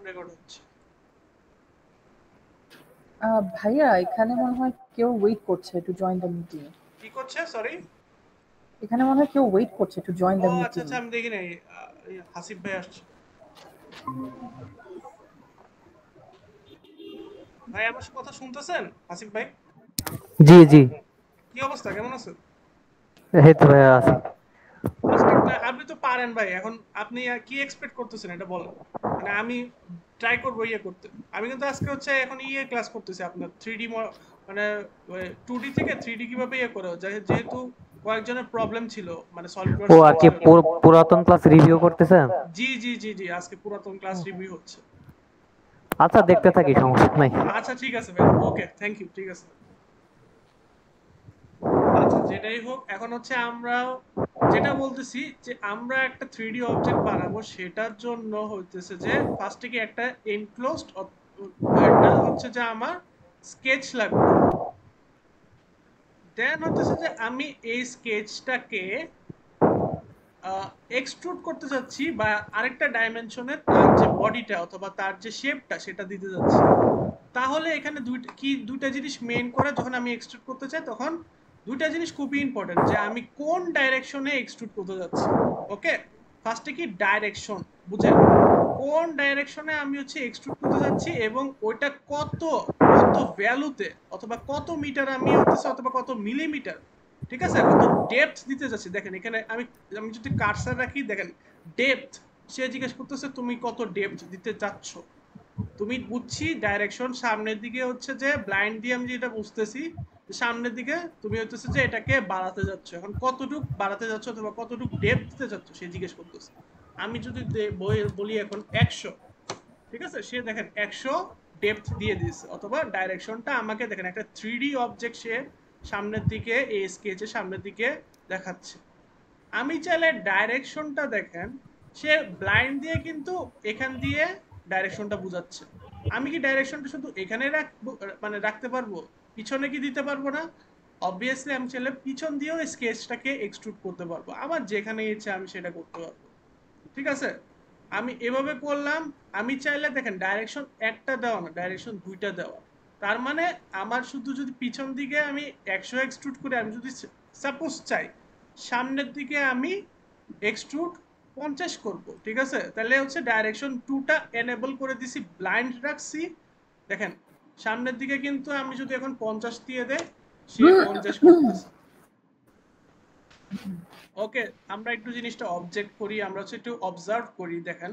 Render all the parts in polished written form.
Record হচ্ছে। ভাইয়া এখানে মনে হয় কেউ ওয়েট করছে টু জয়েন দ্য মিটিং। কি করছে? সরি। এখানে মনে হয় কেউ ওয়েট করছে টু জয়েন ও দ্য আচ্ছা মিটিং। আচ্ছা, আমি দেখি নাই। হাসিফ ভাই আসছে। ভাই আমার কথা শুনতেছেন? হাসিফ ভাই, জি জি। কি অবস্থা, কেমন আছেন? এই তো ভাইয়া আছি। আজকে আপনি তো পারেন ভাই, এখন আপনি কি এক্সপেক্ট করতেছেন এটা বলেন। মানে আমি ট্রাই করবো ইয়ে করতে। আমি কিন্তু আজকে হচ্ছে এখন ইয়ে ক্লাস করতেছি আপনার 3D, মানে 2D থেকে 3D কিভাবে ইয়ে করে, যেহেতু কয়েকজনের প্রবলেম ছিল, মানে সলভ করার ও সুযোগ আর কি ছিল না। পুরাতন ক্লাস রিভিউ করতেছেন? জি জি জি জি, আজকে পুরাতন ক্লাস রিভিউ হচ্ছে। আচ্ছা দেখতে থাকি, সমস্যা নাই। আচ্ছা ঠিক আছে ভাই, ওকে থ্যাংক ইউ, ঠিক আছে। আচ্ছা যেটাই হোক, এখন হচ্ছে আমরা যেটা বলতেছি যে আমরা একটা 3D অবজেক্ট বানাবো, সেটার জন্য হইতেছে যে ফার্স্টে কি একটা এনক্লোজড, একটা হচ্ছে যে আমার স্কেচ লাগবে। দেন হচ্ছে যে আমি এই স্কেচটাকে এক্সট্রুড করতে যাচ্ছি, বা আরেকটা ডাইমেনশনে তার যে বডিটা অথবা তার যে শেপটা সেটা দিতে যাচ্ছি। তাহলে এখানে দুইটা জিনিস মেইন করে, যখন আমি এক্সট্রুড করতে চাই তখন দুইটা জিনিস খুবই ইম্পর্টেন্ট, যে আমি কোন ডাইরেকশনে এক্সট্রুড করতে যাচ্ছি। ওকে, ফার্স্টে কি ডাইরেকশন বুঝেন, কোন ডাইরেকশনে আমি হচ্ছে এক্সট্রুড করতে যাচ্ছি, এবং ওইটা কত কত ভ্যালুতে অথবা কত মিটার আমি হতেছে, অথবা কত মিলিমিটার, ঠিক আছে, কত ডেপথ দিতে যাচ্ছি। দেখেন এখানে আমি আমি যদি কার্সার রাখি, দেখেন ডেপথ, সে জিজ্ঞেস করতেছে তুমি কত ডেপথ দিতে চাচ্ছ। তুমি বুঝছি ডাইরেকশন সামনের দিকে হচ্ছে যে ব্লাইন্ড দিয়ে আমি যেটা বুঝতেছি, সামনের দিকে তুমি হচ্ছে যে এটাকে বাড়াতে যাচ্ছ। এখন কতটুক বাড়াতে যাচ্ছ অথবা কতটুক ডেপথ দিতে যাচ্ছ সে জিজ্ঞেস করতেছে। আমি যদি বলি এখন 100, ঠিক আছে, সে দেখেন 100 ডেপথ দিয়ে দিচ্ছে, অথবা ডাইরেকশনটা আমাকে দেখেন একটা 3D অবজেক্ট সে সামনের দিকে এই স্কেচের সামনের দিকে দেখাচ্ছে। আমি চাইলে ডাইরেকশনটা দেখেন, সে ব্লাইন্ড দিয়ে কিন্তু এখান দিয়ে ডাইরেকশনটা বুঝাচ্ছে। আমি কি ডাইরেকশনটা শুধু এখানে রাখবো, মানে রাখতে পারবো, পিছনে কি দিতে পারবো না? অবভিয়াসলি আমি চাইলে পিছন দিয়েও স্কেচটাকে এক্সট্রুড করতে পারবো, আমার যেখানে ইচ্ছে আমি সেটা করতে পারবো। ঠিক আছে, আমি এভাবে করলাম। আমি চাইলে দেখেন ডাইরেকশন একটা দেওয়া না, ডাইরেকশন দুইটা দেওয়া। তার মানে আমার শুধু যদি পিছন দিকে আমি 100 এক্সট্রুড করে, আমি যদি সাপোজ চাই সামনের দিকে আমি এক্সট্রুড 50 করব, ঠিক আছে, তাহলে হচ্ছে ডাইরেকশন টুটা এনেবল করে দিছি, ব্লাইন্ড রাখছি। দেখেন সামনের দিকে কিন্তু আমি যদি এখন 50 দিয়ে দেই, সে 50 করতেছে। ওকে, আমরা একটু জিনিসটা অবজেক্ট করি, আমরা হচ্ছে একটু অবজার্ভ করি। দেখেন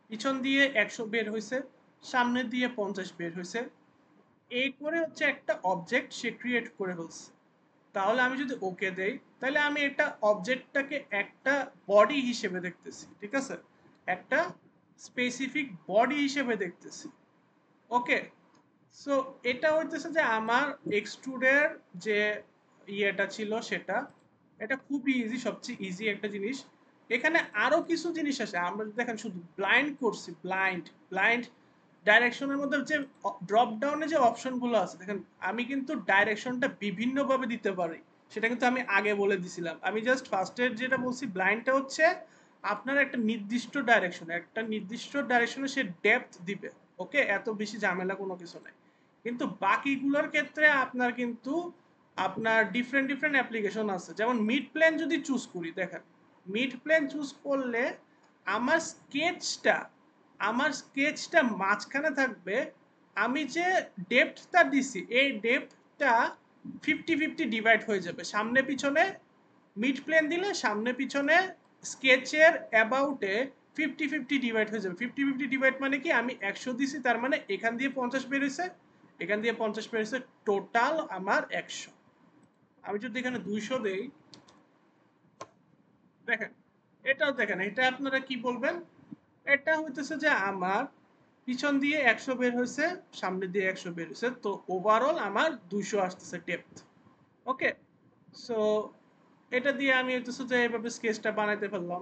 পিছন দিয়ে 100 বের হয়েছে, সামনে দিয়ে 50 বের হয়েছে, এই করে হচ্ছে একটা অবজেক্ট সে ক্রিয়েট করে ফেলছে। তাহলে আমি যদি ওকে দেই, তাহলে আমি এটা অবজেক্টটাকে একটা বডি হিসেবে দেখতেছি, ঠিক আছে, একটা স্পেসিফিক বডি হিসেবে দেখতেছি। ওকে, সো এটা হইতেছে যে আমার এক্সট্রুডের যে ইয়েটা ছিল সেটা, এটা খুবই ইজি, সবচেয়ে ইজি একটা জিনিস। এখানে আরো কিছু জিনিস আছে, আমরা দেখেন শুধু ব্লাইন্ড করছি, ব্লাইন্ড ব্লাইন্ড ডাইরেকশনের মধ্যে যে ড্রপ ডাউনে যে অপশনগুলো আছে, দেখেন আমি কিন্তু ডাইরেকশনটা বিভিন্নভাবে দিতে পারি, সেটা কিন্তু আমি আগে বলে দিছিলাম। আমি জাস্ট ফার্স্টের যেটা বলছি, ব্লাইন্ডটা হচ্ছে আপনার একটা নির্দিষ্ট ডাইরেকশনে, একটা নির্দিষ্ট ডাইরেকশনে সে ডেপথ দিবে। ওকে, এত বেশি ঝামেলা কোনো কিছু নাই। কিন্তু বাকিগুলোর ক্ষেত্রে আপনার কিন্তু আপনার ডিফারেন্ট ডিফারেন্ট অ্যাপ্লিকেশন আছে। যেমন মিড প্লেন যদি চুজ করি, দেখেন মিড প্লেন চুজ করলে আমার স্কেচটা আমার স্কেচটা মাঝখানে থাকবে। আমি যে ডেপথটা দিছি, এই ডেপথটা 50-50 ডিভাইড হয়ে যাবে সামনে পিছনে। মিড প্লেন দিলে সামনে পিছনে স্কেচের অ্যাবাউটে 50-50 ডিভাইড হয়ে যাবে। 50-50 ডিভাইড মানে কি, আমি 100 দিছি, তার মানে এখান দিয়ে 50 বের হয়েছে, এখান দিয়ে 50 বের হয়েছে, টোটাল আমার 100। আমি যদি এখানে 200 দেই, দেখেন এটাও দেখেন, এটা আপনারা কি বলবেন, এটা হইতেছে যে আমার পিছন দিয়ে 100 বের হয়েছে, সামনে দিয়ে 100 বের হয়েছে, তো ওভারঅল আমার 200 আসতেছে ডেপথ। ওকে, সো এটা দিয়ে আমি হইতেছে যে এইভাবে স্কেচটা বানাইতে পারলাম।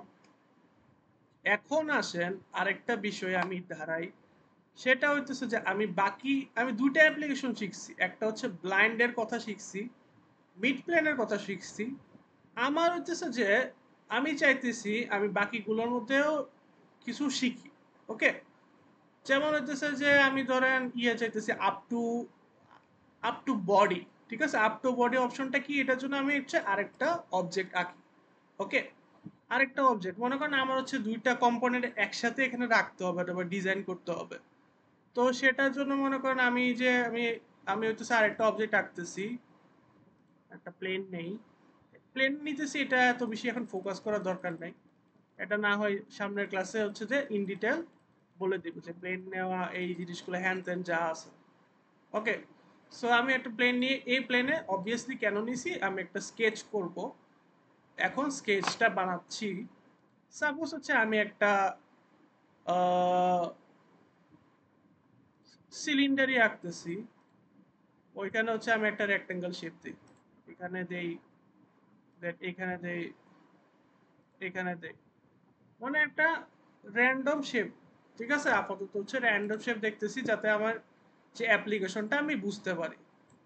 এখন আসেন আরেকটা বিষয় আমি ধারাই, সেটা হইতেছে যে আমি দুইটা অ্যাপ্লিকেশন শিখছি, একটা হচ্ছে ব্লাইন্ডের কথা শিখছি, মিড প্লেনের কথা শিখছি। আমার হইতেছে যে আমি চাইতেছি আমি বাকিগুলোর মধ্যেও কিছু শিখি। ওকে, যেমন হইতেছে যে আমি ধরেন চাইতেছি আপ টু বডি, ঠিক আছে? আপ টু বডি অপশনটা কি, এটার জন্য আমি হচ্ছে আরেকটা অবজেক্ট আঁকি। ওকে, আরেকটা অবজেক্ট মনে করেন আমার হচ্ছে দুইটা কম্পোনেন্ট একসাথে এখানে রাখতে হবে বা ডিজাইন করতে হবে। তো সেটার জন্য মনে করেন আমি আমি হচ্ছে আরেকটা অবজেক্ট আঁকতেছি, একটা প্লেন নেই, প্লেন নিতেছি, এটা এত বেশি এখন ফোকাস করার দরকার নাই। এটা না হয় সামনের ক্লাসে হচ্ছে যে ইন ডিটেল বলে দিব যে প্লেন নেওয়া এই জিনিসগুলো হ্যান ত্যান যা আছে। ওকে, সো আমি একটা প্লেন নিয়ে এই প্লেনে অবভিয়াসলি কেন নিছি, আমি একটা স্কেচ করব। এখন স্কেচটা বানাচ্ছি। সাপোজ হচ্ছে আমি একটা সিলিন্ডারই আঁকতেছি, ওইখানে হচ্ছে আমি একটা রেক্টেঙ্গেল শেপ দিই, এখানে দেই, এখানে দেই, এখানে দেই, মানে একটা র্যান্ডম শেপ। ঠিক আছে, আপাতত হচ্ছে র্যান্ডম শেপ দেখতেছি যাতে আমার যে অ্যাপ্লিকেশনটা আমি বুঝতে পারি।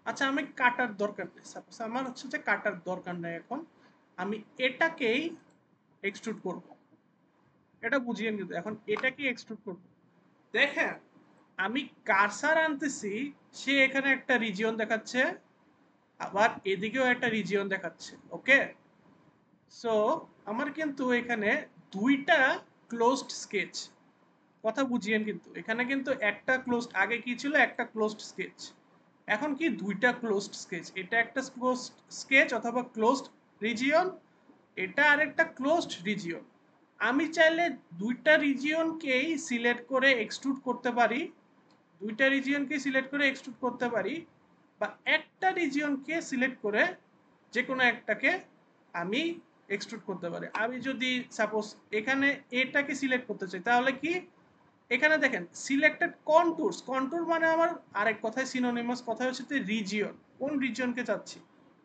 আচ্ছা, আমি কাটার দরকার নেই, সাপোজ আমার হচ্ছে যে কাটার দরকার নেই, এখন আমি এটাকেই এক্সট্রুড করব। এটা বুঝিয়েন, কিন্তু এখন এটাকে এক্সট্রুড করব। দেখেন, আমি কার্সার আনতেছি, সে এখানে একটা রিজিয়ন দেখাচ্ছে, আবার এদিকেও একটা রিজিয়ন দেখাচ্ছে। ওকে, সো আমার কিন্তু এখানে দুইটা ক্লোজড স্কেচ, কথা বুঝিয়েন, কিন্তু এখানে কিন্তু একটা ক্লোজড, আগে কি ছিল, একটা ক্লোজড স্কেচ, এখন কি দুইটা ক্লোজড স্কেচ, এটা একটা ক্লোজড স্কেচ অথবা ক্লোজড রিজিয়ন, এটা আরেকটা ক্লোজড রিজিয়ন। আমি চাইলে দুইটা রিজিয়নকেই সিলেক্ট করে এক্সট্রুড করতে পারি, দুইটা রিজিয়নকে সিলেক্ট করে এক্সট্রুড করতে পারি, বা একটা রিজিয়নকে সিলেক্ট করে যে কোনো একটাকে আমি এক্সট্রুড করতে পারি। আমি যদি সাপোজ এখানে এটাকে সিলেক্ট করতে চাই, তাহলে কি, এখানে দেখেন সিলেক্টেড কন্টুরস, কন্টুর মানে আমার আরেক কথায় সিনোনিমাস কথা হচ্ছে যে রিজিয়ন, কোন রিজিয়নকে চাচ্ছি।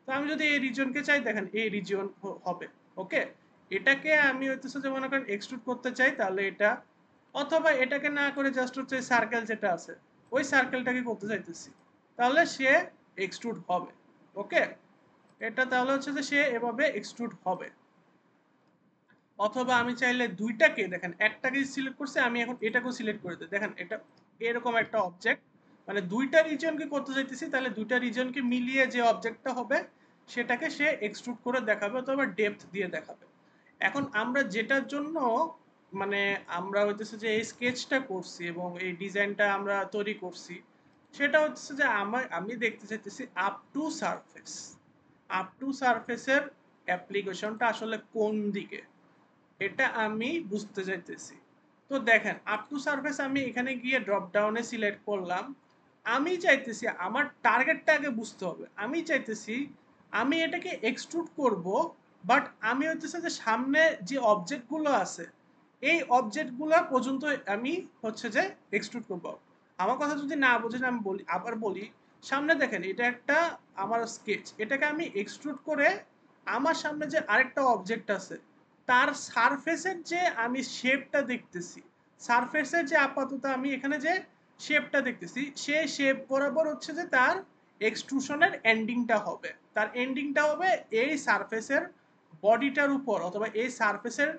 তো আমি যদি এই রিজিয়নকে চাই, দেখেন এই রিজিয়ন হবে। ওকে, এটাকে আমি হইতেছে যে মনে করেন এক্সট্রুড করতে চাই, তাহলে এটা, অথবা এটাকে না করে জাস্ট হচ্ছে সার্কেল যেটা আছে ওই সার্কেলটাকে করতে চাইতেছি, তাহলে সে এক্সট্রুড হবে। ওকে, এটা তাহলে হচ্ছে যে সে এভাবে এক্সট্রুড হবে। অথবা আমি চাইলে দুইটাকে, দেখেন একটাকে সিলেক্ট করছে, আমি এখন এটাকেও সিলেক্ট করে দিই, দেখেন এটা এরকম একটা অবজেক্ট, মানে দুইটা রিজনকে করতে চাইতেছি, তাহলে দুইটা রিজনকে মিলিয়ে যে অবজেক্টটা হবে সেটাকে সে এক্সট্রুড করে দেখাবে অথবা ডেপথ দিয়ে দেখাবে। এখন আমরা যেটার জন্য মানে আমরা হইতেছে যে এই স্কেচটা করছি এবং এই ডিজাইনটা আমরা তৈরি করছি, সেটা হচ্ছে যে আমি দেখতে চাইতেছি up to surface, up to সারফেসের অ্যাপ্লিকেশনটা আসলে কোন দিকে, এটা আমি বুঝতে চাইতেছি। তো দেখেন, আপ টু সারফেস আমি এখানে গিয়ে ড্রপ ডাউনে সিলেক্ট করলাম। আমি চাইতেছি আমার টার্গেটটা আগে বুঝতে হবে, আমি চাইতেছি আমি এটাকে এক্সট্রুড করব, বাট আমি হচ্ছে যে সামনে যে অবজেক্টগুলো আছে এই অবজেক্টগুলো পর্যন্ত আমি হচ্ছে যে এক্সট্রুড করব। আমার কথা যদি না বোঝেন আমি বলি, আবার বলি, সামনে দেখেন এটা একটা আমার স্কেচ, এটাকে আমি এক্সট্রুড করে আমার সামনে যে আরেকটা অবজেক্ট আছে তার সারফেসের যে আমি শেপটা দেখতেছি, সারফেসের যে আপাতত আমি এখানে যে শেপটা দেখতেছি, সে শেপ বরাবর হচ্ছে যে তার এক্সট্রুশনের এন্ডিংটা হবে, তার এন্ডিংটা হবে এই সারফেসের বডিটার উপর, অথবা এই সারফেসের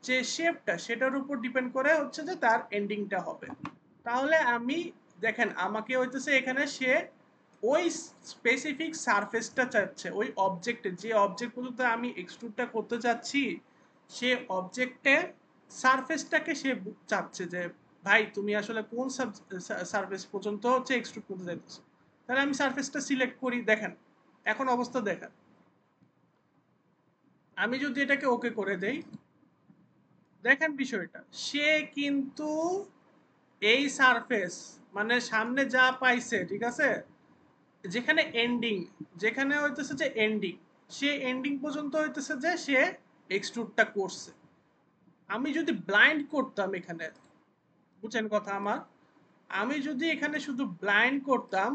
যে শেপটা সেটার উপর ডিপেন্ড করে হচ্ছে যে তার এন্ডিংটা হবে। তাহলে আমি, দেখেন আমাকে হইতেছে এখানে সে ওই স্পেসিফিক সারফেসটা চাচ্ছে, ওই অবজেক্টে যে অবজেক্ট পর্যন্ত আমি এক্সট্রুডটা করতে চাচ্ছি সে অবজেক্টের সারফেসটাকে সে চাচ্ছে যে ভাই তুমি আসলে কোন সারফেস পর্যন্ত হচ্ছে এক্সট্রুড করতে চাইছো। তাহলে আমি সারফেসটা সিলেক্ট করি, দেখেন এখন অবস্থা দেখেন, আমি যদি এটাকে ওকে করে দেই, দেখেন বিষয়টা, সে কিন্তু এই সারফেস মানে সামনে যা পাইছে, ঠিক আছে, যেখানে এন্ডিং, যেখানে হইতেছে যে এন্ডিং, সে এন্ডিং পর্যন্ত হইতেছে যে সে এক্সট্রুডটা করছে। আমি যদি ব্লাইন্ড করতাম এখানে, বুঝছেন কথা আমার, আমি যদি এখানে শুধু ব্লাইন্ড করতাম,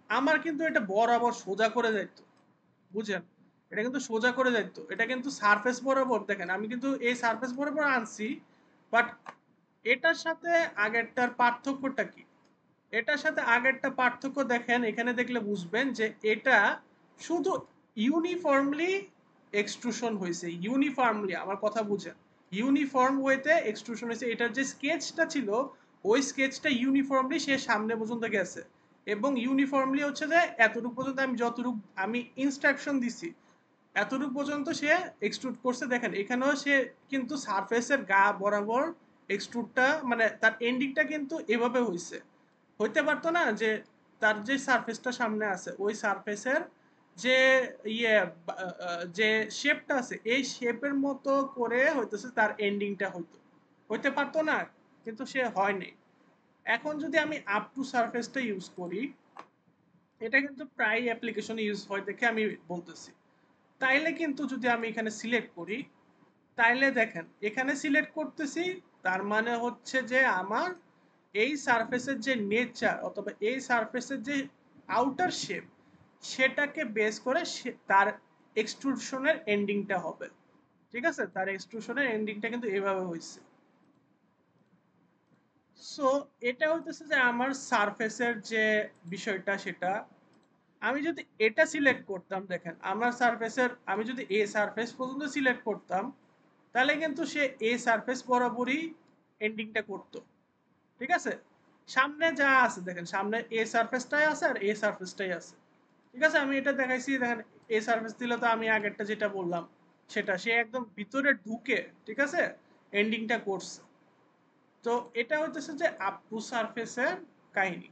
আমার কিন্তু এটা বরাবর সোজা করে যাইত, বুঝেন, এটা কিন্তু সোজা করে যাইত, এটা কিন্তু সারফেস বরাবর, দেখেন আমি কিন্তু এই সারফেস বরাবর আনছি, বাট এটার সাথে আগেরটার পার্থক্যটা কি, এটার সাথে আগেরটা পার্থক্য দেখেন, এখানে দেখলে বুঝবেন যে এটা শুধু ইউনিফর্মলি এক্সট্রুশন হয়েছে, ইউনিফর্মলি, আমার কথা বুঝেন, ইউনিফর্ম ওয়েতে এক্সট্রুশন হয়েছে। এটার যে স্কেচটা ছিল ওই স্কেচটা ইউনিফর্মলি সে সামনে পর্যন্ত গেছে, এবং ইউনিফর্মলি হচ্ছে যে এতটুকু পর্যন্ত আমি যতটুকু আমি ইনস্ট্রাকশন দিছি এতটুকু পর্যন্ত সে এক্সট্রুড করছে। দেখেন এখানেও সে কিন্তু সারফেসের গা বরাবর এক্সট্রুডটা মানে তার এন্ডিংটা কিন্তু এভাবে হইছে। হইতে পারতো না যে তার যে সারফেসটা সামনে আছে ওই সারফেসের যে ইয়ে যে শেপটা আছে এই শেপের মতো করে হইতেছে তার এন্ডিংটা হইতো, হইতে পারতো না, কিন্তু সে হয়নি। এখন যদি আমি আপ টু সারফেসটা ইউজ করি, এটা কিন্তু প্রায় অ্যাপ্লিকেশনে ইউজ হয় দেখে আমি বলতেছি। তাইলে কিন্তু যদি আমি এখানে সিলেক্ট করি, তাইলে দেখেন এখানে সিলেক্ট করতেছি, তার মানে হচ্ছে যে আমার এই সারফেসের যে নেচার অথবা এই সারফেসের যে আউটার শেপ সেটাকে বেস করে তার এক্সট্রুশনের এন্ডিংটা হবে। ঠিক আছে, তার এক্সট্রুশনের এন্ডিংটা কিন্তু এভাবে হয়েছে। সো এটা হইতেছে যে আমার সারফেসের যে বিষয়টা সেটা। আমি যদি এটা সিলেক্ট করতাম, দেখেন আমার সারফেসের আমি যদি এ সারফেস পর্যন্ত সিলেক্ট করতাম, তাহলে কিন্তু সে এ সারফেস বরাবরই এন্ডিংটা করতো। ঠিক আছে, সামনে যা আছে দেখেন সামনে এ সারফেসটাই আছে আর এ সারফেসটাই আছে। ঠিক আছে, আমি এটা দেখাইছি, দেখেন এ সারফেস দিলে তো আমি আগেরটা যেটা বললাম সেটা সে একদম ভিতরে ঢুকে ঠিক আছে এন্ডিংটা করছে। তো এটা হচ্ছে যে আপ টু সারফেসের কাহিনী।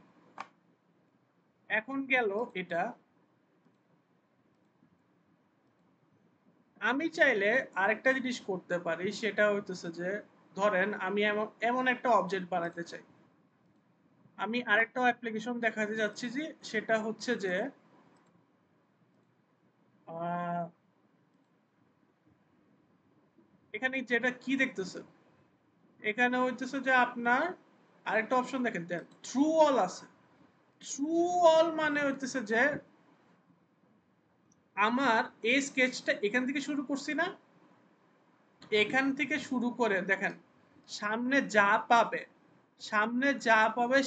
এখন গেল এটা, আমি চাইলে আরেকটা জিনিস করতে পারি, সেটা হইতেছে যে ধরেন আমি এমন এমন একটা অবজেক্ট বানাতে চাই। আমি আরেকটা অ্যাপ্লিকেশন দেখাতে যাচ্ছি যে সেটা হচ্ছে যে আহ, এখানে যেটা কি দেখতেছেন, এখানে হইতেছে যে আপনার আরেকটা অপশন দেখেন দেন থ্রু অল আছে। থ্রু অল মানে হইতেছে যে আমার এই স্কেচটা এখান থেকে শুরু করছি না, এখান থেকে শুরু করে দেখেন সামনে যা পাবে, সামনে যা পাবে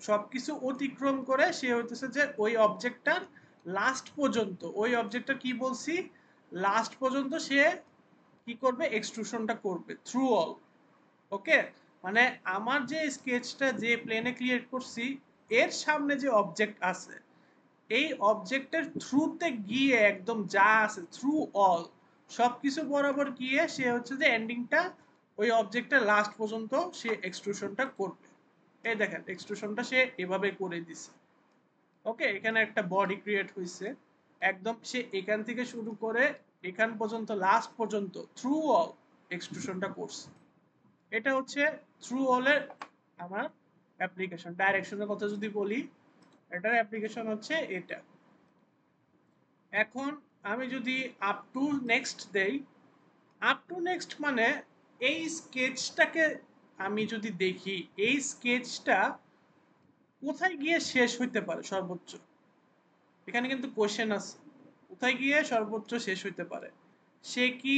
সবকিছু অতিক্রম করে সে হইতেছে যে ওই অবজেক্টটার লাস্ট পর্যন্ত, ওই অবজেক্টটা কি বলছি লাস্ট পর্যন্ত সে কি করবে এক্সট্রুশনটা করবে থ্রু অল। ওকে, মানে আমার যে স্কেচটা যে প্লেনে ক্রিয়েট করছি এর সামনে যে অবজেক্ট আছে এই অবজেক্টের থ্রুতে গিয়ে একদম যা আছে থ্রু অল সবকিছু বরাবর গিয়ে সে হচ্ছে যে এন্ডিংটা ওই অবজেক্টের লাস্ট পর্যন্ত সে এক্সট্রুশনটা করবে। এই দেখেন এক্সট্রুশনটা সে এভাবে করে দিছে। ওকে, এখানে একটা বডি ক্রিয়েট হয়েছে, একদম সে এখান থেকে শুরু করে এখান পর্যন্ত লাস্ট পর্যন্ত থ্রু অল এক্সট্রুশনটা করছে। এটা হচ্ছে থ্রু অলের আমার অ্যাপ্লিকেশন। ডাইরেকশনের কথা যদি বলি, এটার অ্যাপ্লিকেশন হচ্ছে এটা। এখন আমি যদি আপ টু নেক্সট দেই, আপ টু নেক্সট মানে এই স্কেচটাকে আমি যদি দেখি এই স্কেচটা কোথায় গিয়ে শেষ হইতে পারে সর্বোচ্চ, এখানে কিন্তু কোশ্চেন আছে কোথায় গিয়ে সর্বোচ্চ শেষ হইতে পারে। সে কি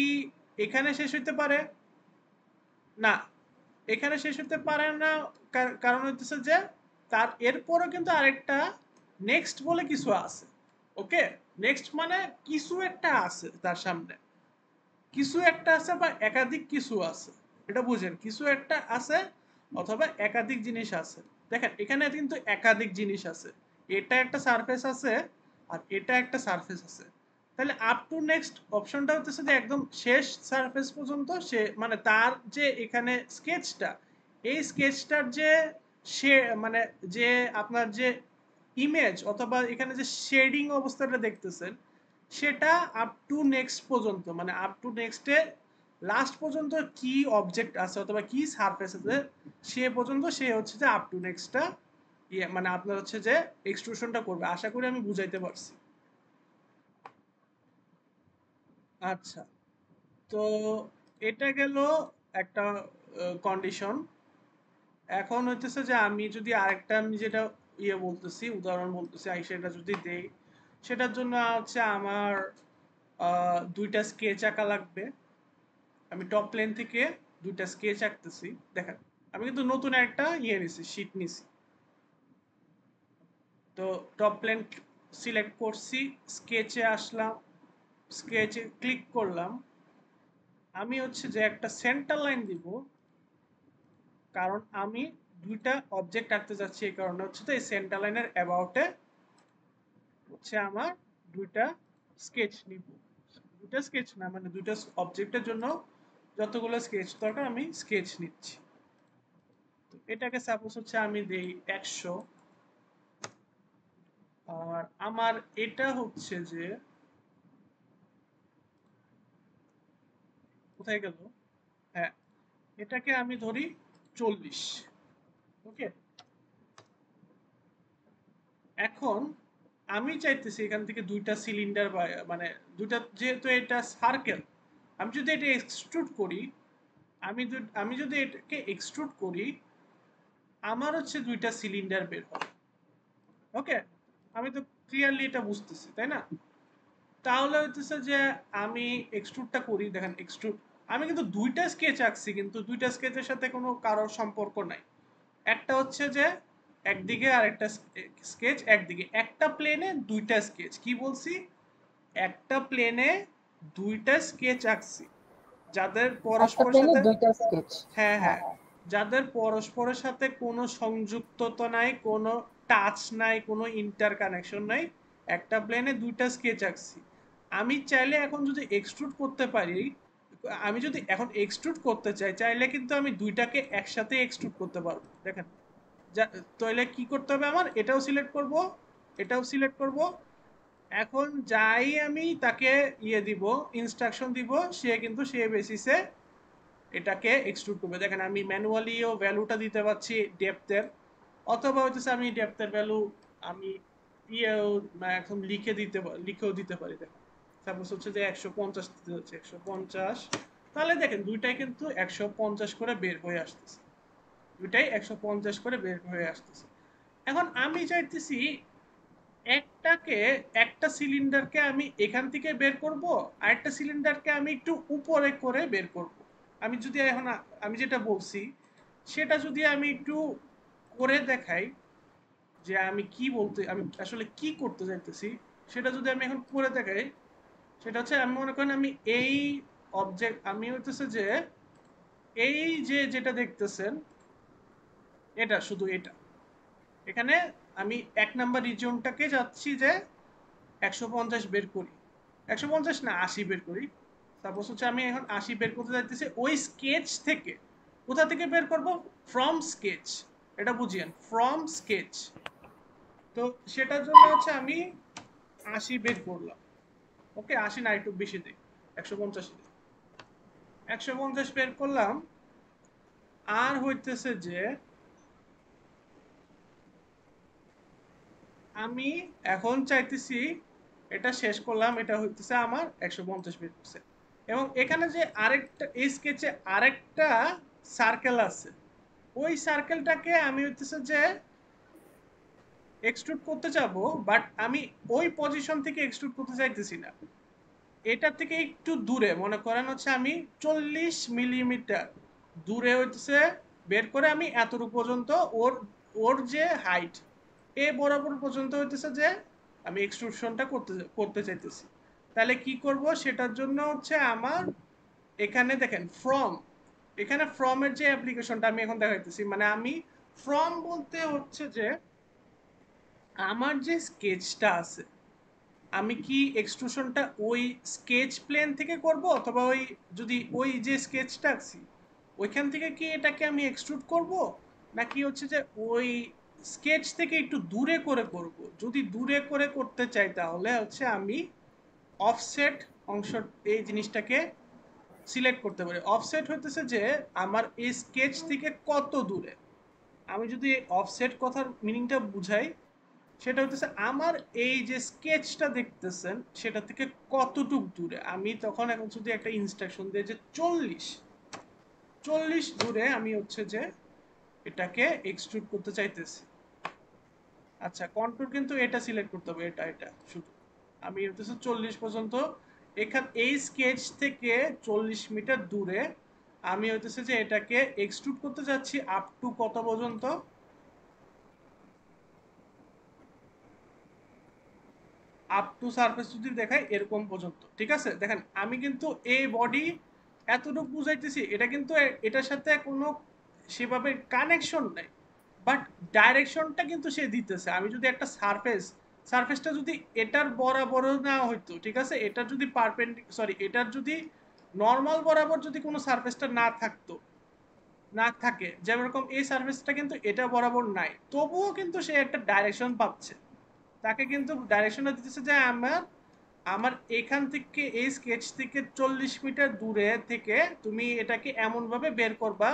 এখানে শেষ হইতে পারে? না, এখানে শেষ হতে পারে না। কারণ হচ্ছে যে তার এরপরও কিন্তু আরেকটা নেক্সট বলে কিছু আছে। ওকে, নেক্সট মানে কিছু একটা আছে তার সামনে, কিছু একটা আছে বা একাধিক কিছু আছে, এটা বুঝেন কিছু একটা আছে অথবা একাধিক জিনিস আছে। দেখেন এখানে কিন্তু একাধিক জিনিস আছে, এটা একটা সারফেস আছে আর এটা একটা সারফেস আছে। তাহলে আপ টু নেক্সট অপশনটা হচ্ছে যে একদম শেষ সারফেস পর্যন্ত সে মানে তার যে এখানে স্কেচটা এই স্কেচটার যে সে মানে যে আপনার যে ইমেজ অথবা এখানে যে শেডিং অবস্থাটা দেখতেছেন সেটা আপ টু নেক্সট পর্যন্ত মানে আপ টু নেক্সটে লাস্ট পর্যন্ত কি অবজেক্ট আছে অথবা কি সারফেস আছে সে পর্যন্ত সে হচ্ছে যে আপ টু নেক্সটটা ইয়ে মানে আপনার হচ্ছে যে এক্সট্রুশনটা করবে। আশা করি আমি বুঝাইতে পারছি। আচ্ছা, তো এটা গেল একটা কন্ডিশন। এখন হইতেছে যে আমি যদি আরেকটা আমি যেটা ইয়ে বলতেছি উদাহরণ বলতেছি সেটা যদি দেই, সেটার জন্য হচ্ছে আমার দুইটা স্কেচ আঁকা লাগবে। আমি টপ প্লেন থেকে দুইটা স্কেচ আঁকতেছি। দেখেন আমি কিন্তু নতুন একটা ইয়ে নিছি, শীট নিছি। তো টপ প্লেন সিলেক্ট করছি, স্কেচে আসলাম, স্কেচে ক্লিক করলাম। আমি হচ্ছে যে একটা সেন্টার লাইন দিব, কারণ আমি দুইটা অবজেক্ট আঁকতে যাচ্ছি, এই কারণে হচ্ছে তো এই সেন্টার লাইনের অ্যাবাউটে হচ্ছে আমার দুইটা স্কেচ নিব। দুইটা স্কেচ না, মানে দুইটা অবজেক্টের জন্য যতগুলো স্কেচ দরকার আমি স্কেচ নিচ্ছি। তো এটাকে সাপোজ হচ্ছে আমি দেই 100, আর আমার এটা হচ্ছে যে কোথায় গেল, হ্যাঁ এটাকে আমি ধরি 40। ওকে, এখন আমি চাইতেছি এখান থেকে দুইটা সিলিন্ডার বা মানে দুইটা, যেহেতু এটা সার্কেল, আমি যদি এটা এক্সট্রুড করি, আমি যদি এটাকে এক্সট্রুড করি, আমার হচ্ছে দুইটা সিলিন্ডার বের হবে। ওকে, আমি তো ক্লিয়ারলি এটা বুঝতেছি তাই না? তাহলে হইতেছে যে আমি এক্সট্রুডটা করি, দেখেন এক্সট্রুড, আমি কিন্তু দুইটা স্কেচ আঁকছি, কিন্তু দুইটা স্কেচের সাথে কোনো কারোর সম্পর্ক নাই। একটা হচ্ছে যে একদিকে আর একটা স্কেচ একদিকে, একটা প্লেনে দুইটা স্কেচ, কি বলছি, একটা প্লেনে দুইটা স্কেচ আঁকছি যাদের একটা পরস্পরের প্লেনে সাথে, দুইটা স্কেচ। হ্যাঁ হ্যাঁ হ্যাঁ, হ্যাঁ। যাদের পরস্পরের সাথে কোনো সংযুক্ততা নাই, কোনো টাচ নাই, কোনো ইন্টার কানেকশন নাই, একটা প্লেনে দুইটা স্কেচ আঁকছি। আমি চাইলে এখন যদি এক্সট্রুড করতে পারি, আমি যদি এখন এক্সট্রুড করতে চাইলে কিন্তু আমি দুইটাকে একসাথে এক্সট্রুড করতে পারবো। দেখেন, তাহলে কি করতে হবে, আমার এটাও সিলেক্ট করব, এটাও সিলেক্ট করব। এখন যাই আমি তাকে দিব, ইনস্ট্রাকশন দিব, সে কিন্তু সে বেসিসে এটাকে এক্সট্রুড করবে। দেখেন আমি ম্যানুয়ালিও ভ্যালুটা দিতে পারছি ডেপথের, অথবা হচ্ছে আমি ডেপথের ভ্যালু আমি ইয়েও একদম লিখেও দিতে পারি। দেখেন সাপোজ হচ্ছে যে 150 দিতে হচ্ছে 150, তাহলে দেখেন দুইটাই কিন্তু 150 করে বের হয়ে আসতেছে, দুইটাই 150 করে বের হয়ে আসতেছে। এখন আমি চাইতেছি একটা সিলিন্ডারকে আমি এখান থেকে বের করব, আর একটা সিলিন্ডারকে আমি একটু উপরে করে বের করব। আমি যদি এখন আমি যেটা বলছি সেটা যদি আমি একটু করে দেখাই, যে আমি আসলে কি করতে চাইতেছি, সেটা যদি আমি এখন করে দেখাই, সেটা হচ্ছে আমি মনে করেন আমি এই অবজেক্ট, আমি হইতেছে যে এই যে যেটা দেখতেছেন, এটা শুধু এটা, এখানে আমি 1 নাম্বার রিজিয়নটাকে যাচ্ছি যে 150 বের করি, 150 না 80 বের করি। সাপোজ হচ্ছে আমি এখন 80 বের করতে যাইতেছি ওই স্কেচ থেকে। কোথা থেকে বের করব, ফ্রম স্কেচ, এটা বুঝিয়েন, ফ্রম স্কেচ। তো সেটার জন্য হচ্ছে আমি 80 বের করলাম। ওকে, 80 না একটু বেশি দিই, 150 দিই, 150 বের করলাম। আর হইতেছে যে আমি এখন চাইতেছি এটা শেষ করলাম, এটা হইতেছে আমার 150 বের করছে। এবং এখানে যে আরেকটা এই স্কেচে আরেকটা সার্কেল আছে, ওই সার্কেলটাকে আমি হইতেছে যে এক্সট্রুড করতে যাবো, বাট আমি ওই পজিশন থেকে এক্সট্রুড করতে চাইতেছি না, এটা থেকে একটু দূরে, মনে করেন হচ্ছে আমি 40 মিলিমিটার দূরে হইতেছে বের করে আমি এতটুকু পর্যন্ত ওর ওর যে হাইট এ বরাবর পর্যন্ত হইতেছে যে আমি এক্সট্রুশনটা করতে করতে চাইতেছি। তাহলে কি করব, সেটার জন্য হচ্ছে আমার এখানে দেখেন ফ্রম, এখানে ফ্রম এর যে অ্যাপ্লিকেশনটা আমি এখন দেখাইতেছি, মানে আমি ফ্রম বলতে হচ্ছে যে আমার যে স্কেচটা আছে, আমি কি এক্সট্রুশনটা ওই স্কেচ প্লেন থেকে করব, অথবা ওই যদি ওই যে স্কেচটা আঁকছি ওইখান থেকে কি এটাকে আমি এক্সট্রুড করব, নাকি হচ্ছে যে ওই স্কেচ থেকে একটু দূরে করে করব। যদি দূরে করে করতে চাই তাহলে হচ্ছে আমি অফসেট অংশ, এই জিনিসটাকে সিলেক্ট করতে পারি। অফসেট হইতেছে যে আমার এই স্কেচ থেকে কত দূরে। আমি যদি অফসেট কথার মিনিংটা বুঝাই, সেটা হচ্ছে আমার এই যে স্কেচটা দেখতেছেন সেটা থেকে কতটুক দূরে, আমি তখন এখন যদি একটা ইনস্ট্রাকশন দিই যে 40 দূরে আমি হচ্ছে যে এটাকে এক্সট্রুড করতে চাইতেছি। আচ্ছা, কন্ট্রোল কিন্তু এটা সিলেক্ট করতে হবে, এটা এটা শুধু আমি হচ্ছে 40 পর্যন্ত, এই স্কেচ থেকে 40 মিটার দূরে আমি হইতেছে যে এটাকে এক্সট্রুড করতে যাচ্ছি আপ টু কত পর্যন্ত, আপ টু সারফেস যদি দেখায় এরকম পর্যন্ত। ঠিক আছে, দেখেন আমি কিন্তু এই বডি এতটুকু বুঝাইতেছি, এটা কিন্তু এটার সাথে কোনো সেভাবে কানেকশন নাই। বাট ডাইরেকশনটা কিন্তু সে দিতেছে। আমি যদি একটা সারফেসটা যদি এটার বরাবর না হইতো, ঠিক আছে, এটার যদি এটার যদি নর্মাল বরাবর যদি কোনো সারফেসটা না থাকে, যেরকম এই সারফেসটা কিন্তু এটা বরাবর নাই, তবুও কিন্তু সে একটা ডাইরেকশন পাচ্ছে। তাকে কিন্তু ডাইরেকশনটা দিতেছে যে আমার আমার এখান থেকে এই স্কেচ থেকে 40 মিটার দূরে থেকে তুমি এটাকে এমন ভাবে বের করবা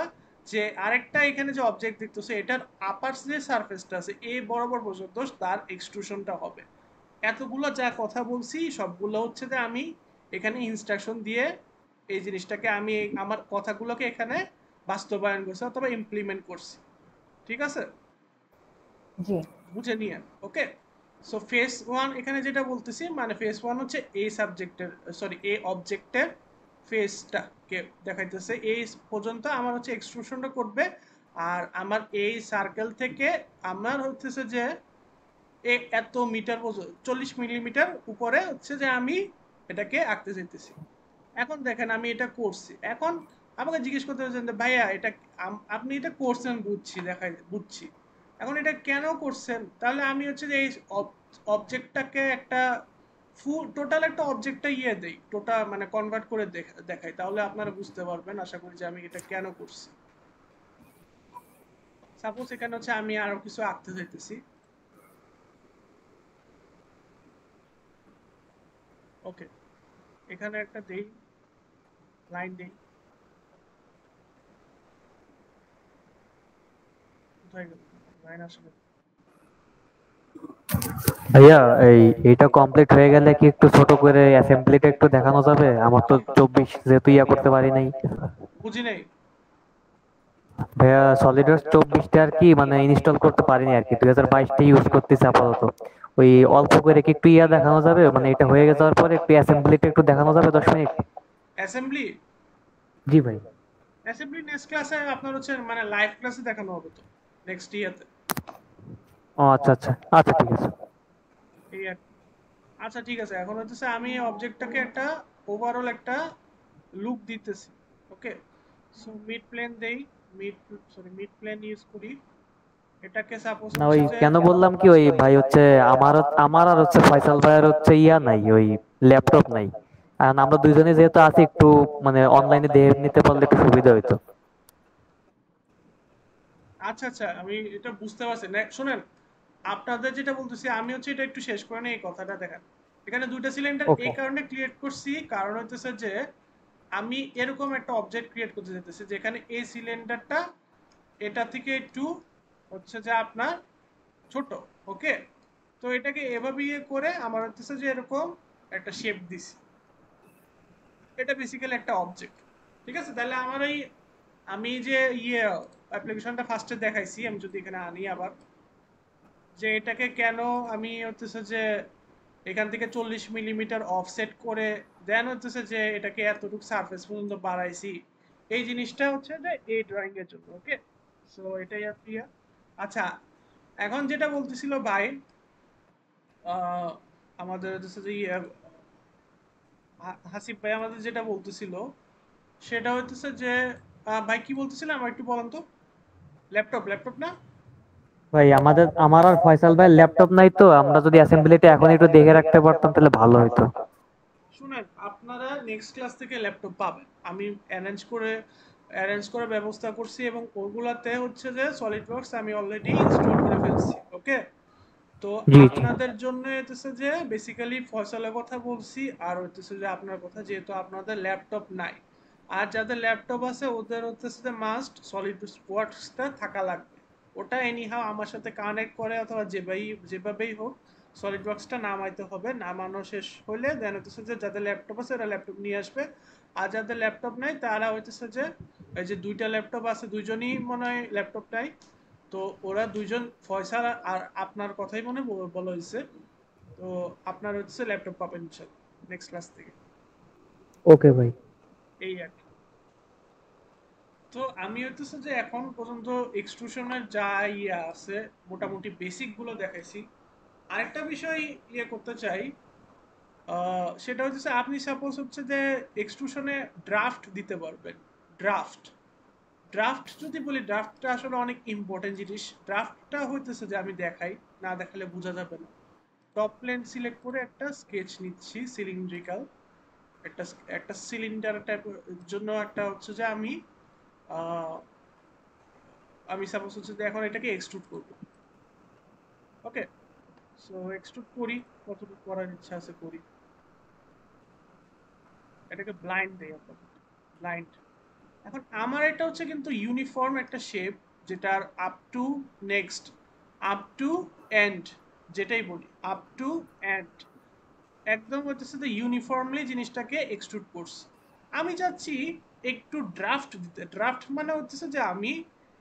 যে আরেকটা এখানে যে অবজেক্ট দেখতেছো এটার আপার যে সারফেসটা আছে এই বরাবর পর্যন্ত তার এক্সট্রুশনটা হবে। এতগুলো যা কথা বলছি সবগুলো হচ্ছে যে আমি এখানে ইনস্ট্রাকশন দিয়ে এই জিনিসটাকে আমি আমার কথাগুলোকে এখানে বাস্তবায়ন করছি অথবা ইমপ্লিমেন্ট করছি। ঠিক আছে, জি বুঝে নিয়ে। ওকে, সো ফেস ওয়ান এখানে যেটা বলতেছি, মানে ফেস ওয়ান হচ্ছে এই সাবজেক্টের এই অবজেক্টের ফেসটাকে দেখাইতেছে এই পর্যন্ত আমার হচ্ছে এক্সট্রুশনটা করবে। আর আমার এই সার্কেল থেকে আমার হচ্ছে যে এত মিটার পর্যন্ত 40 মিলিমিটার উপরে হচ্ছে যে আমি এটাকে আঁকতে চাইতেছি। এখন দেখেন আমি এটা করছি, এখন আমাকে জিজ্ঞেস করতে হচ্ছে যে ভাইয়া এটা আপনি এটা করছেন বুঝছি, এখন এটা কেন করছেন? তাহলে আমি হচ্ছে যে এই অবজেক্টটাকে একটা টোটাল একটা অবজেক্টটা দেই, টোটাল মানে কনভার্ট করে দেখাই, তাহলে আপনারা বুঝতে পারবেন আশা করি যে আমি এটা কেন করছি। সাপোজ এখানে হচ্ছে আমি আরো কিছু আঁকতে চাইতেছি। ওকে, এখানে একটা দেই, লাইন দেই, কোথায় গেল লাইন? আসলে ভাইয়া এইটা কমপ্লিট হয়ে গেলে কি একটু ছোট করে অ্যাসেম্বলিটা একটু দেখানো যাবে? আমার তো 24 যেহেতু করতে পারি নাই। বুঝি নাই। ভাইয়া সলিডওয়ার্কস 24টা আর কি মানে ইনস্টল করতে পারিনি আর কি, 2022টা ইউজ করতেছি আপাতত। ওই অল্প করে কি একটু দেখানো যাবে, মানে এটা হয়ে যাওয়ার পরে একটু অ্যাসেম্বলিটা একটু দেখানো যাবে 10 মিনিট? অ্যাসেম্বলি জি ভাই। অ্যাসেম্বলি নেক্সট ক্লাসে আপনার হচ্ছে মানে লাইভ ক্লাসে দেখানো হবে তো, নেক্সট ইয়াতে। ও আচ্ছা আচ্ছা আচ্ছা ঠিক আছে। এই আর কি। আচ্ছা ঠিক আছে, এখন হচ্ছে আমি অবজেক্টটাকে একটা ওভারঅল একটা লুক দিতেছি। ওকে, সো মিড প্লেন দেই, মিড মিড প্লেন ইউজ করি। এটাকে সাপোজ না হচ্ছে ওই যে কেন বললাম কি, ওই ভাই হচ্ছে আমার আর হচ্ছে ফয়সাল ভাইয়ের হচ্ছে নাই, ওই ল্যাপটপ নাই। আর আমরা দুইজনে যেহেতু আছি একটু মানে অনলাইনে দেখে নিতে পারলে একটু সুবিধা হইতো। আচ্ছা আচ্ছা, আমি এটা বুঝতে পারছি না, শুনেন আপনাদের যেটা বলতেছি আমি হচ্ছে এটা একটু শেষ করে নিই এই কথাটা। দেখেন এখানে দুইটা সিলিন্ডার ওকে। এই কারণে ক্রিয়েট করছি, কারণ হচ্ছে যে আমি এরকম একটা অবজেক্ট ক্রিয়েট করতে যেতেছি যেখানে এই সিলিন্ডারটা এটা থেকে একটু হচ্ছে যে আপনার ছোট। ওকে, তো এটাকে এভাবে করে আমার হচ্ছে যে এরকম একটা শেপ দিছি, এটা বেসিক্যালি একটা অবজেক্ট। ঠিক আছে, তাহলে আমার এই আমি যে অ্যাপ্লিকেশনটা ফার্স্টে দেখাইছি, আমি যদি এখানে আনি আবার, যে এটাকে কেন আমি হচ্ছে যে এখান থেকে 40 মিলিমিটার অফসেট করে দেন হচ্ছে যে এটাকে এতটুকু সারফেস পর্যন্ত বাড়াইছি, এই জিনিসটা হচ্ছে যে এই ড্রয়িং এর জন্য। ওকে, সো এটাই আর কি। আচ্ছা, এখন যেটা বলতেছিল ভাই, আহ, আমাদের হচ্ছে যে হাসিফ ভাই আমাদের যেটা বলতেছিল সেটা হচ্ছে যে ভাই কি বলতেছিল আমার একটু বলেন তো। ল্যাপটপ না? ভাই আমার আর ফয়সাল ভাইয়ের ল্যাপটপ নাই, তো আমরা যদি অ্যাসেম্বলিটা এখন একটু দেখে রাখতে পারতাম তাহলে ভালো হতো। শুনেন, আপনারা নেক্সট ক্লাস থেকে ল্যাপটপ পাবেন, আমি অ্যারেঞ্জ করে ব্যবস্থা করছি এবং ওগুলাতে হচ্ছে যে সলিড ওয়ার্কস আমি অলরেডি ইনস্টল করে ফেলছি। ওকে, তো জি জি। আপনাদের জন্য হচ্ছে যে বেসিক্যালি ফয়সালের কথা বলছি আর হচ্ছে যে আপনার কথা, যেহেতু আপনাদের ল্যাপটপ নাই, আর যাদের ল্যাপটপ আছে ওদের হচ্ছে যে মাস্ট সলিড ওয়ার্কসটা থাকা লাগবে। ওটা এনিহাও আমার সাথে কানেক্ট করে অথবা যেভাবেই হোক সলিড ওয়ার্কসটা নামাইতে হবে। নামানো শেষ হলে দেন হচ্ছে যে যাদের ল্যাপটপ আছে ওরা ল্যাপটপ নিয়ে আসবে, আর যাদের ল্যাপটপ নাই তারা হচ্ছে যে এই যে দুইটা ল্যাপটপ আছে দুইজনই মনে হয় ল্যাপটপ নাই, তো ওরা দুইজন ফয়সাল আর আপনার কথাই মনে বলা হয়েছে, তো আপনার হচ্ছে ল্যাপটপ পাবেন ইনশাল্লাহ নেক্সট ক্লাস থেকে। ওকে ভাই। এই আর কি। তো আমি হচ্ছে যে এখন পর্যন্ত এক্সট্রুশনের যা আছে মোটামুটি বেসিক গুলো দেখাইছি। আরেকটা বিষয় করতে চাই, সেটা হচ্ছে আপনি সাপোজ হচ্ছে যে এক্সট্রুশনে ড্রাফট দিতে পারবেন। ড্রাফট ড্রাফট যদি বলি, ড্রাফটটা আসলে অনেক ইম্পর্টেন্ট জিনিস। ড্রাফটটা হইতেছে যে আমি দেখাই, না দেখালে বোঝা যাবে না। টপ প্লেন সিলেক্ট করে একটা স্কেচ নিচ্ছি সিলিন্ড্রিক্যাল, একটা একটা সিলিন্ডার টাইপের জন্য একটা হচ্ছে যে আমি আমি সাপোজ হচ্ছে যে এখন এটাকে এক্সট্রুড করব। ওকে, সো এক্সট্রুড করি, কতটুকু করার ইচ্ছা আছে করি। এটাকে ব্লাইন্ড দেই আপনার, ব্লাইন্ড। এখন আমার এটা হচ্ছে কিন্তু ইউনিফর্ম একটা শেপ, যেটার up to next, up to end, যেটাই বলি আপ টু এন্ড একদম হচ্ছে যে ইউনিফর্মলি জিনিসটাকে এক্সট্রুড করছে। আমি চাচ্ছি একটু ড্রাফট দিতে। ড্রাফট মানে হচ্ছে যে আমি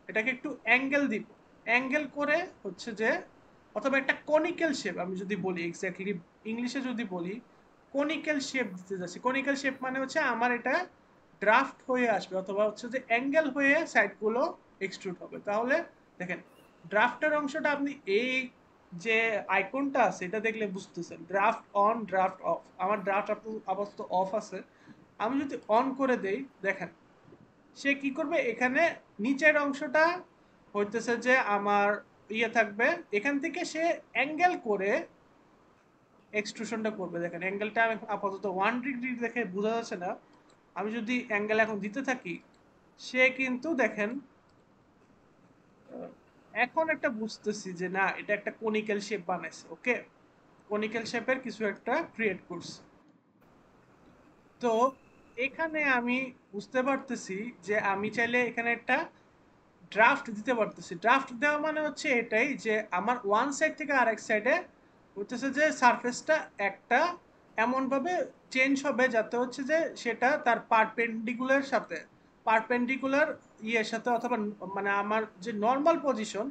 এটাকে একটু অ্যাঙ্গেল দিব, অ্যাঙ্গেল করে হচ্ছে যে, অথবা একটা কনিক্যাল শেপ আমি যদি বলি, এক্স্যাক্টলি ইংলিশে যদি বলি কনিক্যাল শেপ দিতে যাচ্ছি। কনিক্যাল শেপ মানে হচ্ছে আমার এটা ড্রাফট হয়ে আসবে, অথবা হচ্ছে যে অ্যাঙ্গেল হয়ে সাইডগুলো এক্সট্রুড হবে। তাহলে দেখেন ড্রাফটের অংশটা আপনি এই যে আইকনটা আছে এটা দেখলে বুঝতেছেন, ড্রাফট অন ড্রাফট অফ। আমার ড্রাফট আপাতত অফ আছে, আমি যদি অন করে দেই দেখেন সে কি করবে, এখানে নিচের অংশটা হইতেছে যে আমার ইয়ে থাকবে, এখান থেকে সে অ্যাঙ্গেল করে এক্সট্রুশনটা করবে। দেখেন অ্যাঙ্গেলটা আমি আপাতত 1 ডিগ্রি দেখে বোঝা যাচ্ছে না, আমি যদি অ্যাঙ্গেল এখন দিতে থাকি সে কিন্তু দেখেন এখন একটা বুঝতেছি যে না, এটা একটা কনিক্যাল শেপ বানাইছে। ওকে, কনিক্যাল শেপের কিছু একটা ক্রিয়েট করছে। তো এখানে আমি বুঝতে পারতেছি যে আমি চাইলে এখানে একটা ড্রাফট দিতে পারতেছি। ড্রাফট দেওয়া মানে হচ্ছে এটাই যে আমার ওয়ান সাইড থেকে আরেক সাইডে হচ্ছে যে সারফেসটা একটা এমনভাবে চেঞ্জ হবে যাতে হচ্ছে যে সেটা তার পারপেন্ডিকুলার সাথে, পারপেন্ডিকুলার ইয়ের সাথে, অথবা মানে আমার যে নর্মাল পজিশন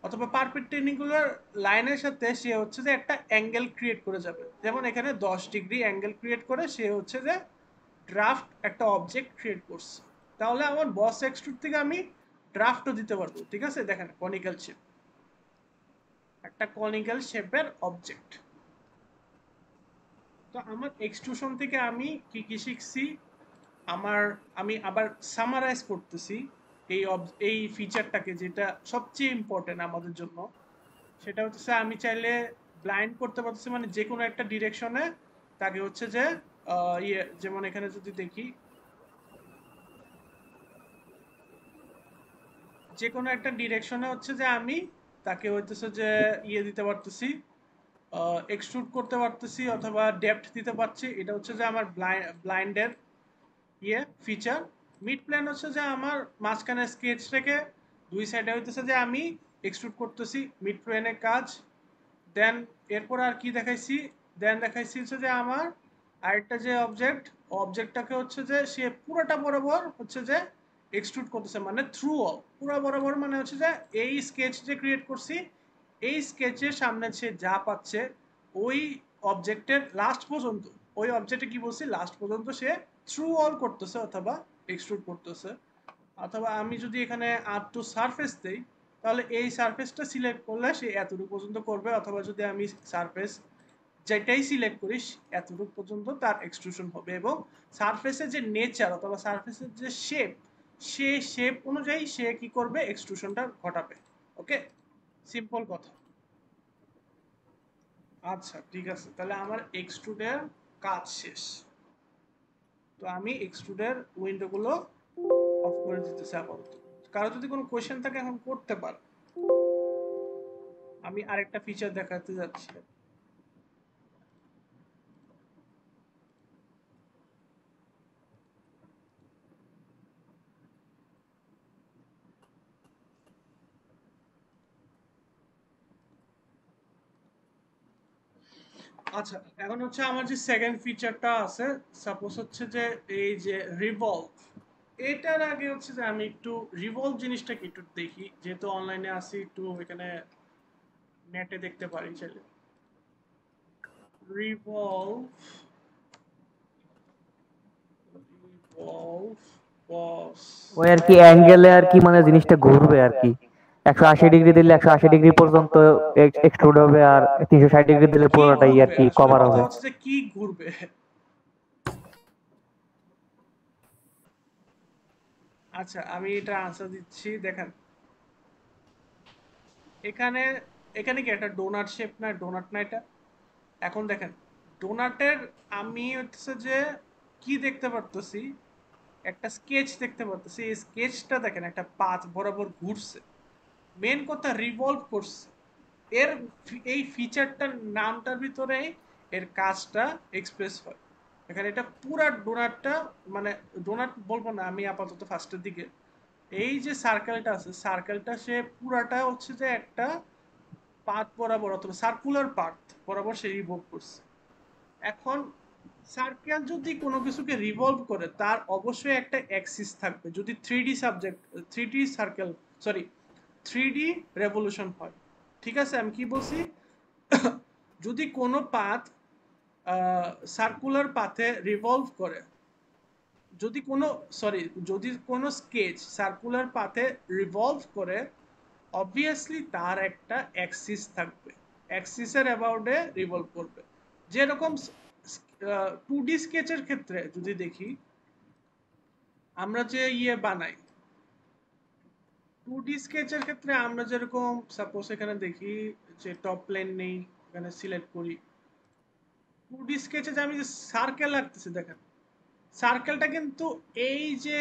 অথবা পারপেন্ডিকুলার লাইনের সাথে সে হচ্ছে যে একটা অ্যাঙ্গেল ক্রিয়েট করে যাবে। যেমন এখানে 10 ডিগ্রি অ্যাঙ্গেল ক্রিয়েট করে সে হচ্ছে যে ড্রাফট একটা অবজেক্ট ক্রিয়েট করছে। তাহলে আমার বস এক্সট্রুড থেকে আমি ড্রাফটও দিতে পারবো। ঠিক আছে, দেখেন কনিক্যাল শেপ, একটা কনিক্যাল শেপের অবজেক্ট। তো আমার এক্সট্রুশন থেকে আমি কি কি শিখছি, আমি আবার সামারাইজ করতেছি এই এই ফিচারটাকে, যেটা সবচেয়ে ইম্পর্টেন্ট আমাদের জন্য। সেটা হচ্ছে আমি চাইলে ব্লাইন্ড করতে পারতেছি, মানে যে কোনো একটা ডিরেকশনে তাকে হচ্ছে যে ইয়ে, যেমন এখানে যদি দেখি যে কোনো একটা ডিরেকশনে হচ্ছে যে আমি তাকে হইতেছে যে ইয়ে দিতে পারতেছি, এক্সট্রুড করতে পারতেছি অথবা ডেপথ দিতে পারছি। এটা হচ্ছে যে আমার ব্লাইন্ডের ইয়ে ফিচার। মিড প্ল্যান হচ্ছে যে আমার মাঝখানে স্কেচ রেখে দুই সাইডে হইতেছে যে আমি এক্সট্রুড করতেছি, মিড প্ল্যানের কাজ। দেন এরপর আর কি দেখাইছি, দেন দেখাইছি হচ্ছে যে আমার আরেকটা যে অবজেক্টটাকে হচ্ছে যে সে পুরোটা বরাবর হচ্ছে যে এক্সট্রুড করতেছে, মানে থ্রু অল পুরো বরাবর, মানে হচ্ছে যে এই স্কেচ যে ক্রিয়েট করছি এই স্কেচের সামনে সে যা পাচ্ছে ওই অবজেক্টের লাস্ট পর্যন্ত, ওই অবজেক্টে কি বলছি লাস্ট পর্যন্ত সে থ্রু অল করতেছে অথবা এক্সট্রুড করতেছে। অথবা আমি যদি এখানে আপ টু সারফেস দেই তাহলে এই সারফেসটা সিলেক্ট করলে সে এতটুকু পর্যন্ত করবে, অথবা যদি আমি সারফেস যেটাই সিলেক্ট করিস এতটুকু পর্যন্ত তার এক্সট্রুশন হবে। এবং সারফেসের যে নেচার অথবা সারফেসের যে শেপ, সে শেপ অনুযায়ী সে কি করবে, এক্সট্রুশনটা ঘটাবে। ওকে, সিম্পল কথা। আচ্ছা ঠিক আছে, তাহলে আমার এক্সট্রুডের কাজ শেষ। তো আমি এক্সট্রুডের উইন্ডোগুলো অফ করে দিতেছি আপাতত। কারো যদি কোনো কোয়েশ্চেন থাকে এখন করতে পারে। আমি আরেকটা ফিচার দেখাতে যাচ্ছি। আচ্ছা, এখন হচ্ছে আমার যে সেকেন্ড ফিচারটা আছে, সাপোজ হচ্ছে যে এই যে রিভলভ, এটার আগে হচ্ছে যে আমি একটু রিভলভ জিনিসটাকে একটু দেখি, যেহেতু অনলাইনে আসি একটু এখানে নেটে দেখতে পারি চাইলে। রিভলভ, রিভলভ বস। ওই আর কি অ্যাঙ্গেলে আর কি মানে জিনিসটা ঘুরবে আর কি। 180 ডিগ্রি দিলে 180 ডিগ্রি পর্যন্ত এক্সট্রুড হবে, আর 360 ডিগ্রি দিলে কি পুরোটাই আর ঘুরবে কি আসলে, কভার কথা হবে। হচ্ছে যে কি ঘুরবে। আচ্ছা, আমি এটা আনসার দিচ্ছি। দেখেন এখানে এখানে কি একটা ডোনাট শেপ না, ডোনাট না এটা? এখন দেখেন ডোনাটের আমি হচ্ছে যে কি দেখতে পারতেছি, একটা স্কেচ দেখতে পারতেছি। এই স্কেচটা দেখেন একটা পাথ বরাবর ঘুরছে, মেন কথা রিভলভ করছে। এর এই ফিচারটার নামটার ভিতরে এর কাজটা এক্সপ্রেস হয়। এখানে এটা পুরা ডোনাটটা, মানে ডোনাট বলবো না আমি আপাতত ফার্স্টের দিকে, এই যে সার্কেলটা আছে সার্কেলটা সে পুরাটা হচ্ছে যে একটা পাথ বরাবর অথবা সার্কুলার পাথ বরাবর সে রিভলভ করছে। এখন সার্কেল যদি কোনো কিছুকে রিভলভ করে তার অবশ্যই একটা অ্যাক্সিস থাকবে, যদি 3D subject, 3D circle, sorry 3D revolution হয়। ঠিক আছে, আমি কি বলছি? যদি কোনো পাথ সার্কুলার পাথে রিভলভ করে, যদি কোনো, সরি, যদি কোনো স্কেচ সার্কুলার পাথে রিভলভ করে, অবভিয়াসলি তার একটা অ্যাক্সিস থাকবে, অ্যাক্সিসের অ্যাবাউটে রিভলভ করবে। যেরকম 2D স্কেচের ক্ষেত্রে যদি দেখি, আমরা যে বানাই 2D স্কেচের ক্ষেত্রে আমরা যেরকম সাপোজ এখানে দেখি যে টপ প্লেন নেই, এখানে সিলেক্ট করি, 2D স্কেচে যে আমি যে সার্কেল আঁকতেছি, দেখেন সার্কেলটা কিন্তু এই যে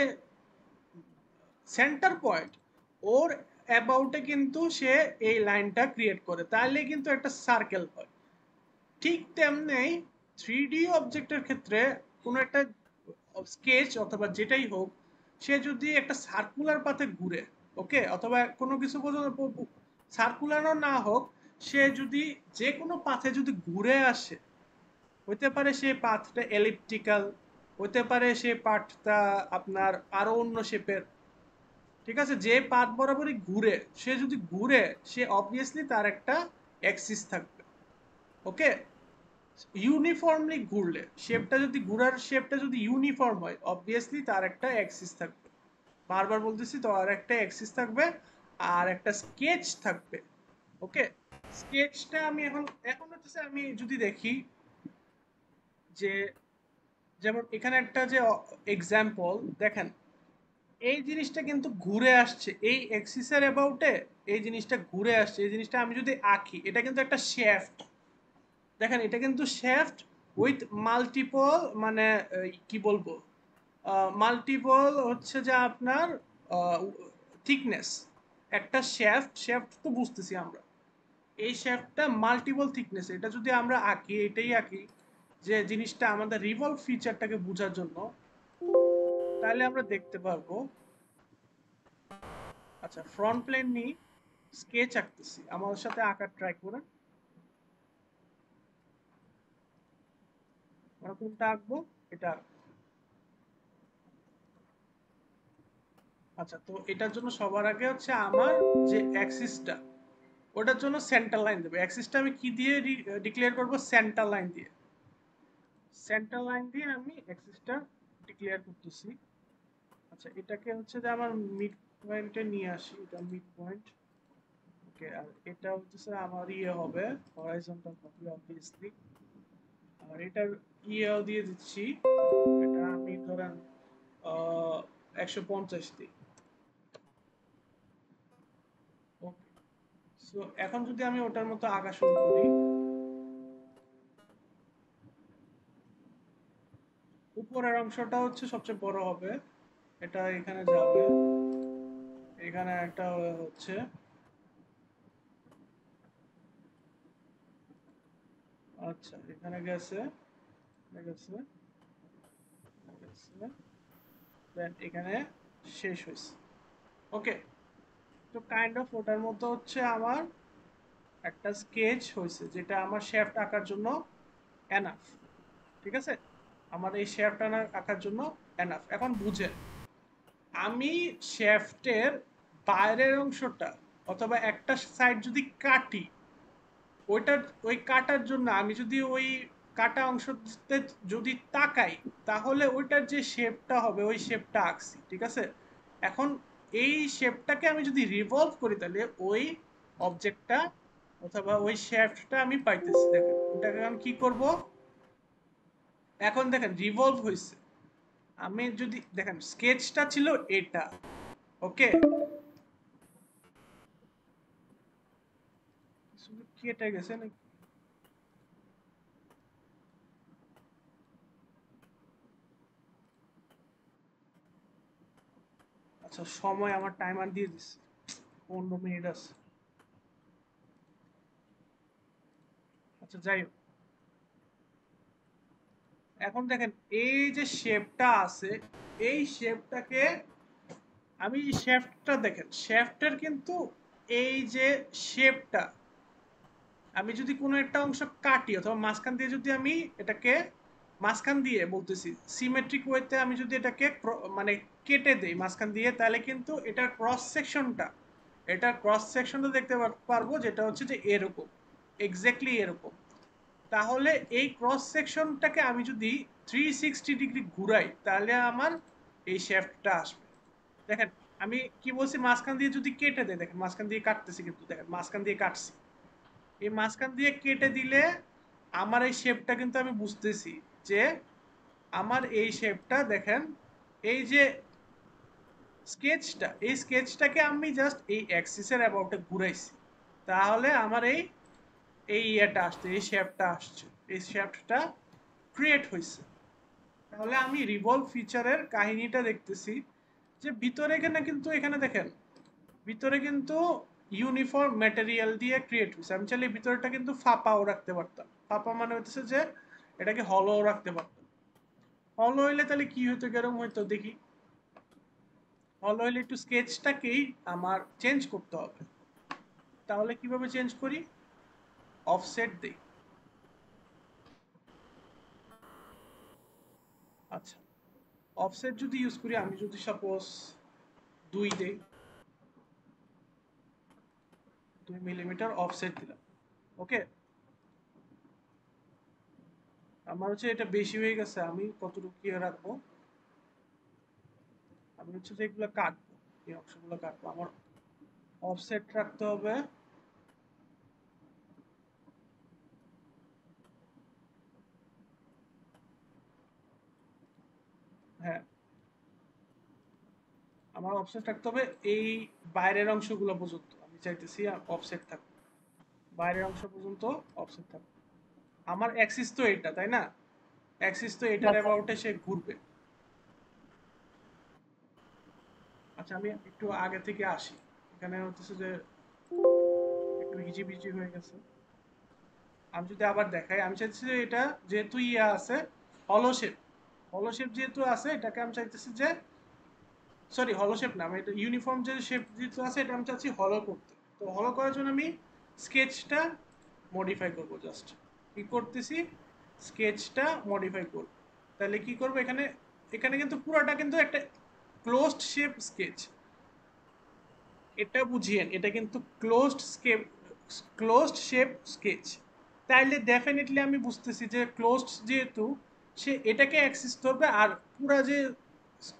সেন্টার পয়েন্ট, ওর অ্যাবাউটে কিন্তু সে এই লাইনটা ক্রিয়েট করে, তাহলে কিন্তু একটা সার্কেল হয়। ঠিক তেমনি 3D অবজেক্টের ক্ষেত্রে কোনো একটা স্কেচ অথবা যেটাই হোক, সে যদি একটা সার্কুলার পাথে ঘুরে, ওকে, অথবা কোনো কিছু সার্কুলারও না হোক, সে যদি যে কোনো পাথে যদি ঘুরে আসে, হইতে পারে সে পাথটা এলিপ্টিক্যাল, হইতে পারে সে পাথটা আপনার আরো অন্য শেপের, ঠিক আছে, যে পাথ বরাবরই ঘুরে, সে যদি ঘুরে, সে অবভিয়াসলি তার একটা অ্যাক্সিস থাকবে। ওকে, ইউনিফর্মলি ঘুরলে, শেপটা যদি ঘুরার শেপটা যদি ইউনিফর্ম হয়, অবভিয়াসলি তার একটা অ্যাক্সিস থাকবে। বারবার বলতেছি তো, আর একটা অ্যাক্সিস থাকবে আর একটা স্কেচ থাকবে। ওকে, স্কেচটা আমি এখন এখন হচ্ছে আমি যদি দেখি যে, যেমন এখানে একটা যে এক্সাম্পল দেখেন, এই জিনিসটা কিন্তু ঘুরে আসছে এই এক্সিসের অ্যাবাউটে, এই জিনিসটা ঘুরে আসছে, এই জিনিসটা আমি যদি আঁকি, এটা কিন্তু একটা শ্যাফট। দেখেন এটা কিন্তু শ্যাফট উইথ মাল্টিপল, মানে কি বলবো, মাল্টিপল হচ্ছে যে আপনার থিকনেস। একটা শ্যাফট, শ্যাফট তো বুঝতেছি আমরা, এই শ্যাফটটা মাল্টিপল থিকনেস। এটা যদি আমরা আঁকি, এটাই আঁকি যে জিনিসটা আমাদের রিভলভ ফিচারটাকে বোঝার জন্য, তাহলে আমরা দেখতে পারবো। আচ্ছা, ফ্রন্ট প্লেন নিয়ে স্কেচ আঁকতেছি, আমার সাথে আঁকার ট্রাই করেন। আমরা কোনটা আঁকবো? এটা। আচ্ছা, তো এটার জন্য সবার আগে হচ্ছে আমার যে অ্যাক্সিসটা, ওটার জন্য সেন্টার লাইন দেবে। অ্যাক্সিসটা আমি কি দিয়ে ডিক্লেয়ার করব? সেন্টার লাইন দিয়ে। সেন্টার লাইন দিয়ে আমি অ্যাক্সিসটা ডিক্লেয়ার করতেছি। আচ্ছা, এটাকে হচ্ছে যে আমার মিড পয়েন্টে নিয়ে আসি, এটা মিড পয়েন্ট। ওকে, আর এটা হচ্ছে আমার হবে হরাইজন্টাল হবে অবভিয়াসলি। আর এটার দিয়ে দিচ্ছি, এটা আমি ধরেন 150 দিই। ওকে, সো এখন যদি আমি ওটার মতো আঁকা শুরু করি, উপরের অংশটা হচ্ছে সবচেয়ে বড় হবে, এটা এখানে যাবে, এখানে একটা হচ্ছে, আচ্ছা এখানে গেছে, গেছে, গেছে, দেন এখানে শেষ হয়েছে। ওকে, তো কাইন্ড অফ ওটার মতো হচ্ছে আমার একটা স্কেচ হয়েছে, যেটা আমার শ্যাফট আঁকার জন্য এনাফ। ঠিক আছে, আমার এই শ্যাফট আঁকার জন্য এনাফ। এখন বুঝেন, আমি শ্যাফটের বাইরের অংশটা অথবা একটা সাইড যদি কাটি, ওইটার ওই কাটার জন্য আমি যদি ওই কাটা অংশতে যদি তাকাই, তাহলে ওইটার যে শেপটা হবে ওই শেপটা আঁকছি। ঠিক আছে, এখন এই শেপটাকে আমি যদি রিভলভ করি, তাহলে ওই অবজেক্টটা অথবা ওই শেপটা আমি পাইতেছি। দেখেন ওটাকে আমি কি করব, এখন দেখেন রিভলভ হয়েছে। আমি যদি দেখেন স্কেচটা ছিল এটা, ওকে, শুধু কেটে গেছে নাকি? আচ্ছা সময় আমার টাইমার দিয়ে দিচ্ছে, 15 মিনিট আছে। আচ্ছা যাই হোক, এখন দেখেন এই যে শেপটা আছে, এই শেপটাকে আমি শেফটটা দেখেন, শেফটের কিন্তু এই যে শেপটা, আমি যদি কোনো একটা অংশ কাটি অথবা মাঝখান দিয়ে যদি আমি এটাকে মাঝখান দিয়ে বলতেছি সিমেট্রিক ওয়েতে আমি যদি এটাকে মানে কেটে দেই মাঝখান দিয়ে, তাহলে কিন্তু এটার ক্রস সেকশনটা দেখতে পারবো, যেটা হচ্ছে যে এরকম, এক্স্যাক্টলি এরকম। তাহলে এই ক্রস সেকশনটাকে আমি যদি 360 ডিগ্রি ঘুরাই, তাহলে আমার এই শেফটটা আসবে। দেখেন আমি কি বলছি, মাঝখান দিয়ে যদি কেটে দেয়, দেখেন মাঝখান দিয়ে কাটতেছি, কিন্তু দেখেন মাঝখান দিয়ে কাটছি, এই মাঝখান দিয়ে কেটে দিলে আমার এই শেপটা কিন্তু আমি বুঝতেছি যে আমার এই শেপটা দেখেন, এই যে স্কেচটা, এই স্কেচটাকে আমি জাস্ট এই অ্যাক্সিসের অ্যাবাউটে ঘুরাইছি, তাহলে আমার এই এই ইয়েটা আসছে, এই শেপটা আসছে, এই শেপটা ক্রিয়েট হয়েছে। তাহলে আমি রিভলভ ফিচারের কাহিনীটা দেখতেছি যে ভিতরে এখানে কিন্তু এখানে দেখেন ভিতরে কিন্তু ইউনিফর্ম ম্যাটেরিয়াল দিয়ে ক্রিয়েট হয়েছে। আমি চাইলে ভিতরটা কিন্তু ফাঁপাও রাখতে পারতাম, ফাঁপা মানে হচ্ছে যে এটাকে হলো রাখতে পারতাম। হলো হইলে তাহলে কি হইতো, কেরম হইতো দেখি। হলো হইলে একটু স্কেচটাকেই আমার চেঞ্জ করতে হবে। তাহলে কিভাবে চেঞ্জ করি, অফসেট দেই। আচ্ছা অফসেট যদি ইউজ করি, আমি যদি সাপোজ 2 দেই, 2 মিলিমিটার অফসেট দিলাম, ওকে। আমার হচ্ছে এটা বেশি হয়ে গেছে, আমি কতটুকু কি রাখবো, আমি হচ্ছে যে এগুলো কাটবো, এই অংশগুলো কাটবো, আমার অফসেট রাখতে হবে, হ্যাঁ আমার অফসেট রাখতে হবে এই বাইরের অংশগুলো পর্যন্ত, আমি চাইতেছি অফসেট থাকবে, বাইরের অংশ পর্যন্ত অফসেট থাকবে। আমার অ্যাক্সিস তো এটা, তাই না, অ্যাক্সিস তো এটার আচ্ছা অ্যাবাউটে সে ঘুরবে। আচ্ছা আমি একটু আগে থেকে আসি, এখানে হচ্ছে যে একটু হিজিবিজি হয়ে গেছে। আমি যদি আবার দেখাই, আমি চাইতেছি যে এটা যেহেতু ইয়া আছে হলো শেপ, হলো শেপ যেহেতু আছে এটাকে আমি চাইতেছি যে, সরি হলো শেপ না, আমি এটা ইউনিফর্ম যে শেপ যেহেতু আছে এটা আমি চাচ্ছি হলো করতে। তো হলো করার জন্য আমি স্কেচটা মডিফাই করব, জাস্ট কি করতেছি, স্কেচটা মডিফাই করব। তাহলে কি করব, এখানে এখানে কিন্তু পুরোটা কিন্তু একটা ক্লোজড শেপ স্কেচ, এটা বুঝিয়েন, এটা কিন্তু ক্লোজড শেপ স্কেচ। তাইলে ডেফিনেটলি আমি বুঝতেছি যে ক্লোজড যেহেতু, সে এটাকে অ্যাক্সেস করবে, আর পুরা যে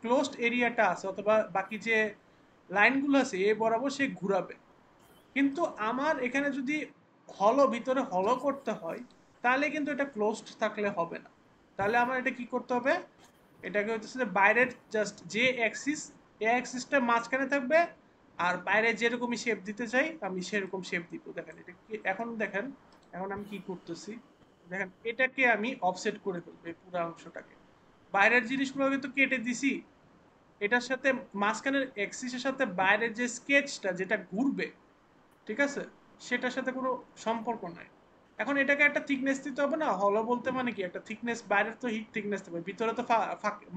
ক্লোজড এরিয়াটা আছে অথবা বাকি যে লাইনগুলো আছে এ বরাবর সে ঘুরাবে। কিন্তু আমার এখানে যদি হলো ভিতরে হলো করতে হয়, তাহলে কিন্তু এটা ক্লোজড থাকলে হবে না। তাহলে আমার এটা কি করতে হবে, এটাকে হচ্ছে যে বাইরের জাস্ট যে অ্যাক্সিস, এই অ্যাক্সিসটা মাঝখানে থাকবে, আর বাইরে যেরকমই শেপ দিতে চাই আমি সেরকম শেপ দিব। দেখেন এটা কি, এখন দেখেন এখন আমি কি করতেছি, দেখেন এটাকে আমি অফসেট করে ফেলবো, এই পুরো অংশটাকে, বাইরের জিনিসগুলোকে তো কেটে দিছি, এটার সাথে মাঝখানের অ্যাক্সিসের সাথে বাইরের যে স্কেচটা যেটা ঘুরবে, ঠিক আছে, সেটার সাথে কোনো সম্পর্ক নাই। এখন এটাকে একটা থিকনেস দিতে হবে না, হলো বলতে মানে কি একটা থিকনেস, বাইরের তো হিট থিকনেস থাকবে, ভিতরে তো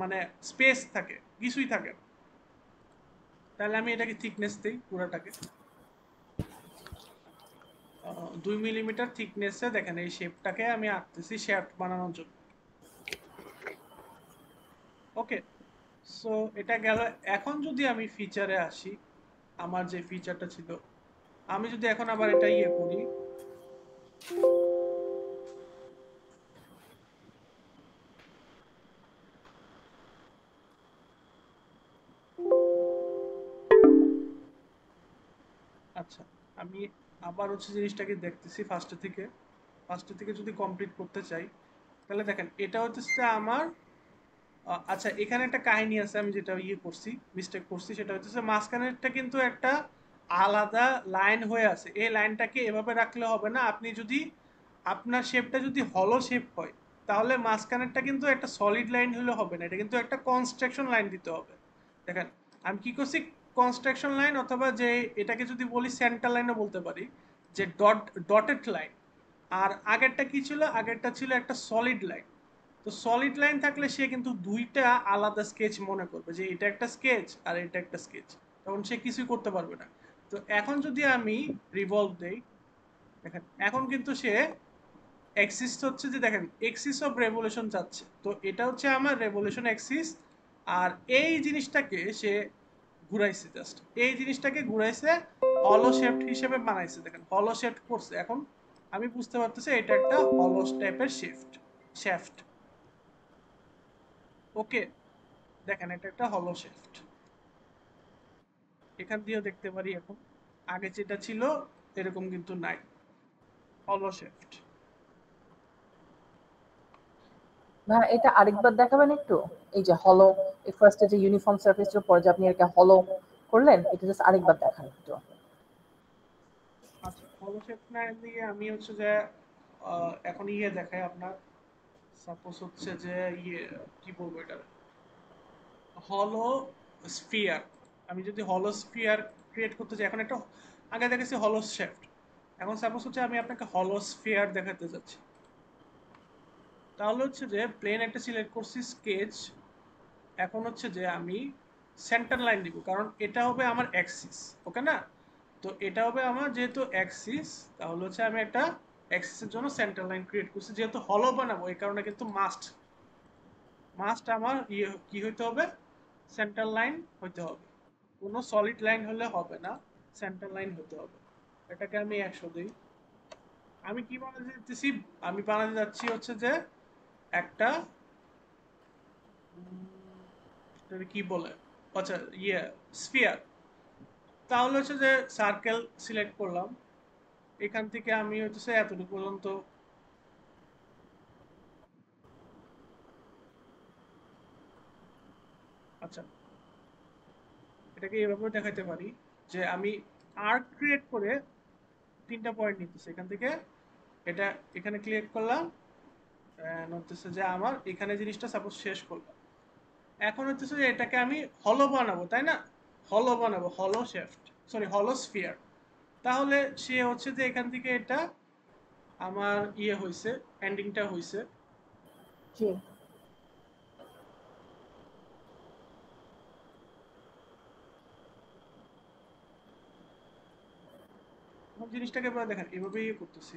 মানে স্পেস থাকে, কিছুই থাকে না। তাহলে আমি এটাকে থিকনেস দিই পুরোটাকে, 2 মিলিমিটার থিকনেসে দেখেন এই শেপটাকে আমি আঁকতেছি শেপ বানানোর জন্য, ওকে। সো এটা গেল। এখন যদি আমি ফিচারে আসি, আমার যে ফিচারটা ছিল, আমি যদি এখন আবার এটা ইয়ে করি, আচ্ছা আমি আবার হচ্ছে জিনিসটাকে দেখতেছি ফার্স্টে থেকে যদি কমপ্লিট করতে চাই, তাহলে দেখেন এটা হচ্ছে আমার আচ্ছা, এখানে একটা কাহিনী আছে, আমি যেটা করছি, মিস্টেক করছি, সেটা হচ্ছে যে মাঝখানেরটা কিন্তু একটা আলাদা লাইন হয়ে আছে। এই লাইনটাকে এভাবে রাখলে হবে না। আপনি যদি আপনার শেপটা যদি হলো শেপ হয়, তাহলে মাঝখানেরটা কিন্তু একটা সলিড লাইন হলে হবে না, এটা কিন্তু একটা কনস্ট্রাকশন লাইন দিতে হবে। দেখেন আমি কি করছি, কনস্ট্রাকশন লাইন, অথবা যে এটাকে যদি বলি সেন্টার লাইনও বলতে পারি, যে ডটেড লাইন। আর আগেরটা কি ছিল, আগেরটা ছিল একটা সলিড লাইন। তো সলিড লাইন থাকলে সে কিন্তু দুইটা আলাদা স্কেচ মনে করবে, যে এটা একটা স্কেচ আর এটা একটা স্কেচ, তখন সে কিছুই করতে পারবে না। তো এখন যদি আমি রিভলভ দেই, দেখেন এখন কিন্তু সে এক্সিস হচ্ছে, যে দেখেন এক্সিস অফ রেভলিউশন চাচ্ছে, তো এটা হচ্ছে আমার রেভলিউশন এক্সিস। আর এই জিনিসটাকে সে ঘুরাইছে, জাস্ট এই জিনিসটাকে ঘুরাইছে, হলো শেফট হিসেবে বানাইছে। দেখেন হলো শেফট করছে, এখন আমি বুঝতে পারতেছি এটা একটা হলো টাইপের শেফট। ওকে, দেখেন এটা একটা হলো শেফট, এখান দিয়েও দেখতে পারি। এখন আগে যেটা ছিল এরকম কিন্তু নাই, হলো শেফট। ভাই এটা আরেকবার দেখাবেন একটু, এই যে হলো, এই ফার্স্টে যে ইউনিফর্ম সারফেসের পর যে আপনি এটা হলো করলেন, এটা জাস্ট আরেকবার দেখান একটু। আচ্ছা, হলো শেফট না দিয়ে আমি হচ্ছে যে এখন দেখাই আপনার। সাপোজ হচ্ছে যে কি বলবো, এটা হলো স্ফিয়ার। আমি যদি হলো স্ফিয়ার ক্রিয়েট করতে চাই, এখন একটা আগে দেখেছি হলো শেফট, এখন সাপোজ হচ্ছে আমি আপনাকে হলো স্ফিয়ার দেখাতে যাচ্ছি। তাহলে হচ্ছে যে প্লেন একটা সিলেক্ট করছি, স্কেচ। এখন হচ্ছে যে আমি সেন্টার লাইন দিব, কারণ এটা হবে আমার অ্যাক্সিস, ওকে না? তো এটা হবে আমার যেহেতু অ্যাক্সিস, তাহলে হচ্ছে আমি একটা অ্যাক্সিসের জন্য সেন্টার লাইন ক্রিয়েট করছি। যেহেতু হলো বানাবো, এই কারণে কিন্তু মাস্ট মাস্ট আমার কি হইতে হবে, সেন্টার লাইন হইতে হবে। কোনো সলিড লাইন হলে হবে না, সেন্টার লাইন হতে হবে। এটাকে আমি 100 দিই। আমি কি বানাতে যাচ্ছি, আমি বানাতে যাচ্ছি হচ্ছে যে একটা এটাকে কি বলে, আচ্ছা স্ফিয়ার। তাহলে হচ্ছে যে সার্কেল সিলেক্ট করলাম, এখান থেকে আমি হচ্ছে এতটুকু পর্যন্ত। আচ্ছা, এটাকে এভাবে দেখাতে পারি যে আমি আর্ক ক্রিয়েট করে 3টা পয়েন্ট নিতেছি এখান থেকে। এটা এখানে ক্লিক করলাম, হচ্ছে যে আমার এখানে জিনিসটা সাপোজ শেষ করলাম। এখন হচ্ছে যে এটাকে আমি হলো বানাবো, তাই না? হলো বানাবো, হলো শেফট, সরি হলো স্ফিয়ার। তাহলে সে হচ্ছে যে এখান থেকে এটা আমার হইছে, এন্ডিংটা হইছে। জি। আমার জিনিসটাকে এবার দেখেন এভাবে করতেছি।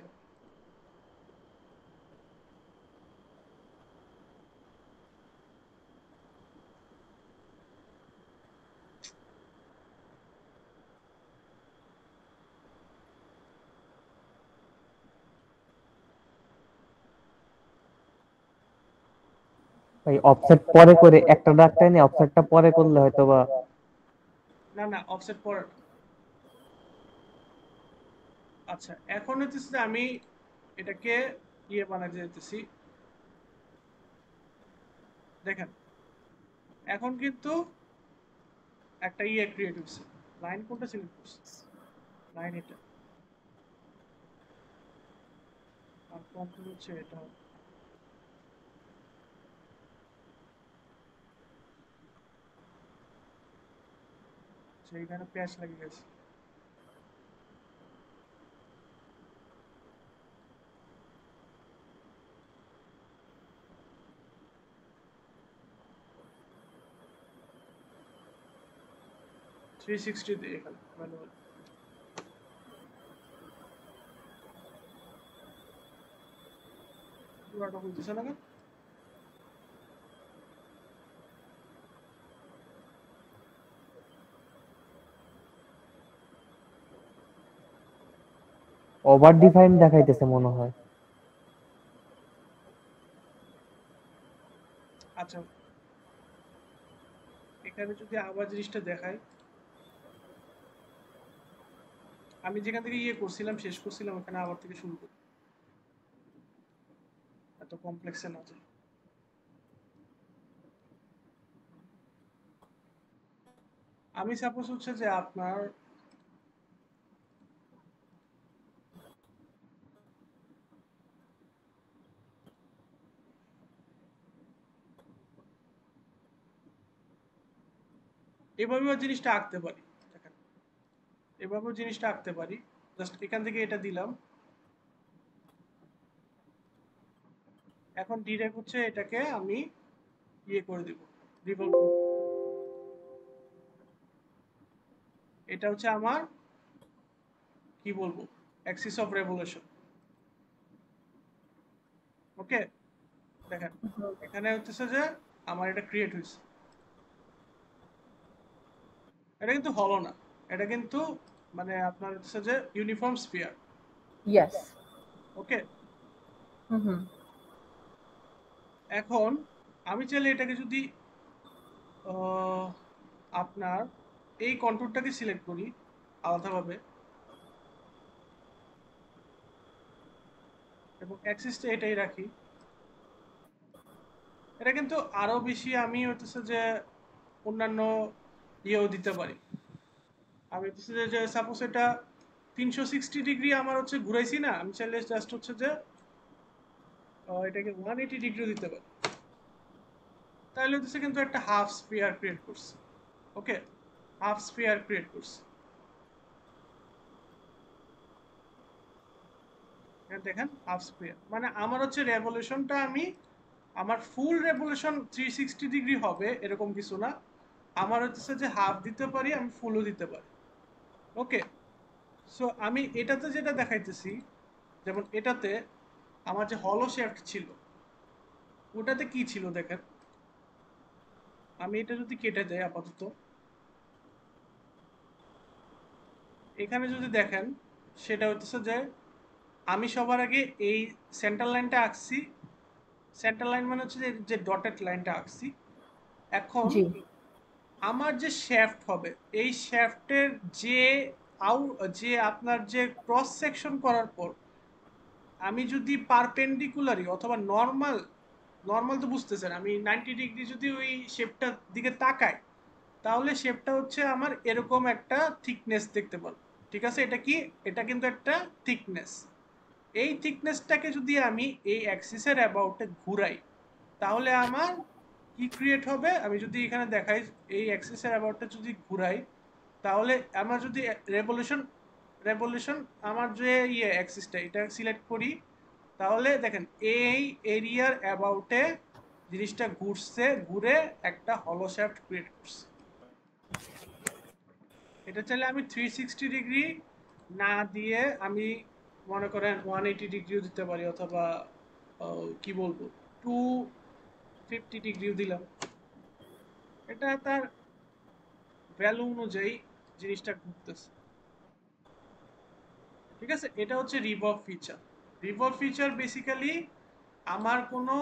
ভাই অফসেট পরে করে একটা দাগ টাইনে অফসেটটা পরে করলে হয়তো বা না না, অফসেট পরে না। আচ্ছা, এখন হচ্ছে যে আমি এটাকে বানাতে যেতেছি। দেখেন এখন কিন্তু একটা ক্রিয়েট হয়েছে। লাইন কোনটা সিলেক্ট করছে, লাইন এটা, আর কন্ট্রোল হচ্ছে এটা। সেইখানে প্যাচ লেগে গেছে। 360 দিয়ে এখানে ম্যানুয়াল। পুরাটা হইতেছে না কেন? ওভার ডিফাইন দেখাইতেছে মনে হয়। আচ্ছা, এখানে যদি আবার জিনিসটা দেখাই, আমি যেখান থেকে করছিলাম শেষ করছিলাম, ওখানে আবার থেকে শুরু করি, এত কমপ্লেক্সে না যায়। আমি সাপোজ হচ্ছে যে আপনার এভাবেও জিনিসটা আঁকতে পারি, দেখেন এভাবেও জিনিসটা আঁকতে পারি। জাস্ট এখান থেকে এটা দিলাম, এখন ডিরেক্ট হচ্ছে এটাকে আমি ইয়ে করে দিব, রিভলভ করব। এটা হচ্ছে আমার কি বলবো অ্যাক্সিস অফ রেভলিউশন। ওকে, দেখেন এখানে হচ্ছে যে আমার এটা ক্রিয়েট হয়েছে। এটা কিন্তু হলো না, এটা কিন্তু মানে আপনার হচ্ছে যে ইউনিফর্ম স্ফিয়ার। ইয়েস। ওকে, হুম। এখন আমি চাইলে এটাকে যদি আহ, আপনার এই কন্ট্রোলটাকে সিলেক্ট করি আলাদাভাবে এবং অ্যাক্সিসটা এটাই রাখি, এটা কিন্তু আরো বেশি আমি হচ্ছে যে অন্যান্য ইয়েও দিতে পারি। আমি হচ্ছে যে সাপোজ এটা 360 ডিগ্রি আমার হচ্ছে ঘুরাইছি না, আমি চাইলে জাস্ট হচ্ছে যে এটাকে 180 ডিগ্রি দিতে পারি, তাহলে হচ্ছে কিন্তু একটা হাফ স্ফিয়ার ক্রিয়েট করছে। ওকে, হাফ স্ফিয়ার ক্রিয়েট করছে। দেখেন হাফ স্ফিয়ার মানে আমার হচ্ছে রেভলিউশনটা আমি আমার ফুল রেভলিউশন 360 ডিগ্রি হবে এরকম কিছু না, আমার হচ্ছে যে হাফ দিতে পারি, আমি ফুলও দিতে পারি। ওকে, সো আমি এটাতে যেটা দেখাইতেছি, যেমন এটাতে আমার যে হলো শেফট ছিল ওটাতে কি ছিল দেখেন, আমি এটা যদি কেটে দেই আপাতত, এখানে যদি দেখেন সেটা হচ্ছে যে আমি সবার আগে এই সেন্টার লাইনটা আঁকছি, সেন্টার লাইন মানে হচ্ছে যে ডটেড লাইনটা আঁকছি। এখন জি। আমার যে শ্যাফট হবে এই শ্যাফটের যে যে আপনার যে ক্রস সেকশন করার পর আমি যদি পারপেন্ডিকুলারি অথবা নর্মাল, নর্মাল তো বুঝতেছেন, আমি 90 ডিগ্রি যদি ওই শেপটার দিকে তাকাই তাহলে শেপটা হচ্ছে আমার এরকম একটা থিকনেস দেখতে পারবো। ঠিক আছে, এটা কি, এটা কিন্তু একটা থিকনেস। এই থিকনেসটাকে যদি আমি এই অ্যাক্সিসের অ্যাবাউটে ঘুরাই তাহলে আমার কি ক্রিয়েট হবে, আমি যদি এখানে দেখাই এই অ্যাক্সিসের অ্যাবাউটটা যদি ঘুরাই তাহলে আমার যদি রেভলিউশন রেভলিউশন আমার যে ইয়ে অ্যাক্সিসটা এটা সিলেক্ট করি তাহলে দেখেন এই এরিয়ার অ্যাবাউটে জিনিসটা ঘুরছে, ঘুরে একটা হলো শ্যাফট ক্রিয়েট করছে। এটা চাইলে আমি 360 ডিগ্রি না দিয়ে আমি মনে করেন 180 ডিগ্রিও দিতে পারি, অথবা কি বলবো 250 ডিগ্রিও দিলাম, এটা তার ভ্যালু অনুযায়ী জিনিসটা ঘুরতেছে। ঠিক আছে, এটা হচ্ছে revolve feature. Revolve feature basically আমার কোনো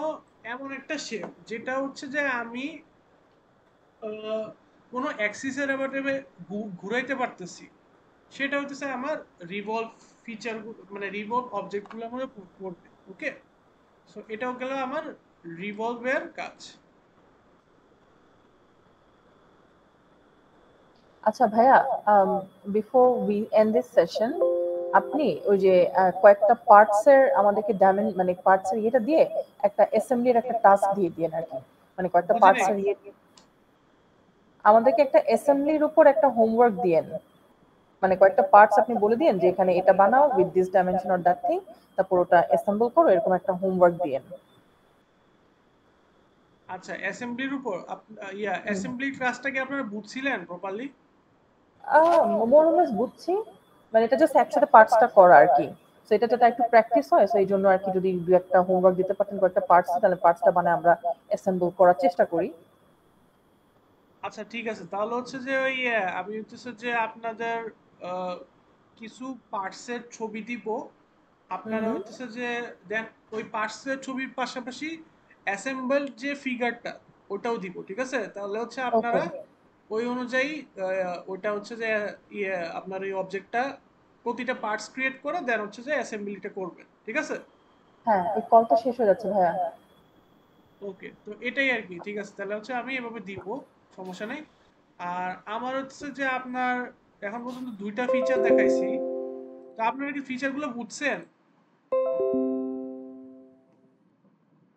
এমন একটা শেপ যেটা হচ্ছে যে আমি কোনো অ্যাক্সিসের ব্যাপারে ঘুরাইতে পারতেছি, সেটা হচ্ছে আমার রিভলভ ফিচার মানে রিভলভ অবজেক্টগুলোর মধ্যে পড়বে। ওকে, সো এটাও গেল আমার রিভলভের কাজ। আচ্ছা ভাইয়া, before we and this session, আপনি ওই যে কয়েকটা পার্টস এর আমাদেরকে মানে পার্টস এর ইয়েটা দিয়ে একটা অ্যাসেম্বলির একটা টাস্ক দিয়ে দিয়েন আর কি, মানে কয়েকটা বুঝে পার্টস নেই, এর ইয়ে আমাদেরকে একটা অ্যাসেম্বলির উপর একটা হোমওয়ার্ক দিয়েন, মানে কয়েকটা পার্টস আপনি বলে দিয়েন যে এখানে এটা বানাও with this dimension or that thing, তারপর ওটা অ্যাসেম্বল করো, এরকম একটা হোমওয়ার্ক দিয়েন। আচ্ছা অ্যাসেম্বলির উপর অ্যাসেম্বলি ক্লাসটা কি আপনারা বুঝছিলেন প্রপারলি? মোরলেস বুঝছি, মানে এটা জাস্ট একসাথে পার্টসটা করা আর কি। সো এটা যাতে একটু প্র্যাকটিস হয়, সো এই জন্য আর কি যদি দু একটা হোমওয়ার্ক দিতে পারতেন কয়েকটা পার্টস, তাহলে পার্টসটা বানায় আমরা অ্যাসেম্বল করার চেষ্টা করি। আচ্ছা ঠিক আছে, তাহলে হচ্ছে যে ওই আমি হচ্ছে যে আপনাদের আহ, কিছু পার্টসের ছবি দিব, আপনারা হুম। হচ্ছে যে দেন ওই পার্টসের ছবির পাশাপাশি অ্যাসেম্বল যে ফিগারটা ওটাও দিব। ঠিক আছে, তাহলে হচ্ছে ওকে। আপনারা ওই অনুযায়ী ওটা হচ্ছে যে আপনার এই অবজেক্টটা প্রতিটা পার্টস ক্রিয়েট করে দেন হচ্ছে যে অ্যাসেম্বলিটা করবেন। ঠিক আছে, হ্যাঁ, এই কলটা শেষ হয়ে যাচ্ছে ভাইয়া। ওকে, তো এটাই আর কি। ঠিক আছে, তাহলে হচ্ছে আমি এভাবে দিব, সমস্যা নেই। আর আমার হচ্ছে যে আপনার এখন পর্যন্ত দুইটা ফিচার দেখাইছি, তো আপনারা কি ফিচারগুলো বুঝছেন?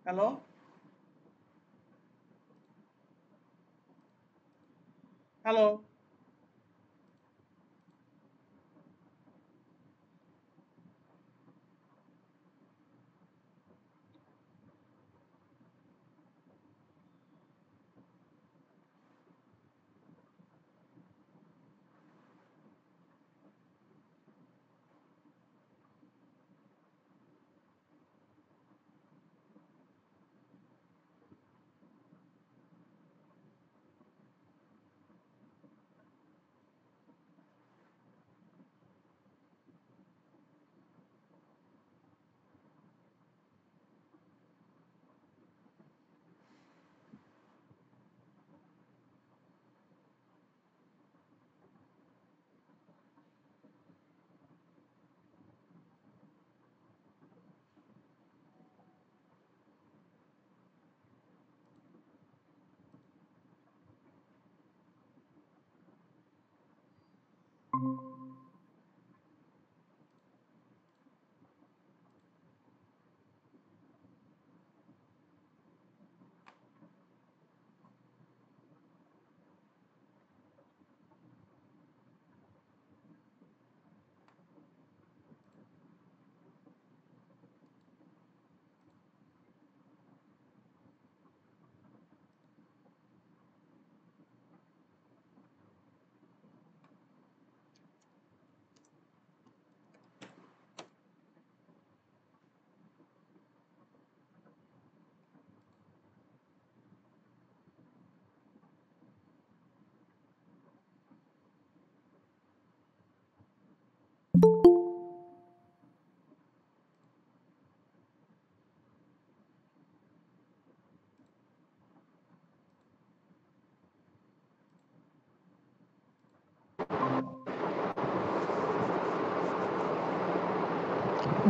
Hello, hello.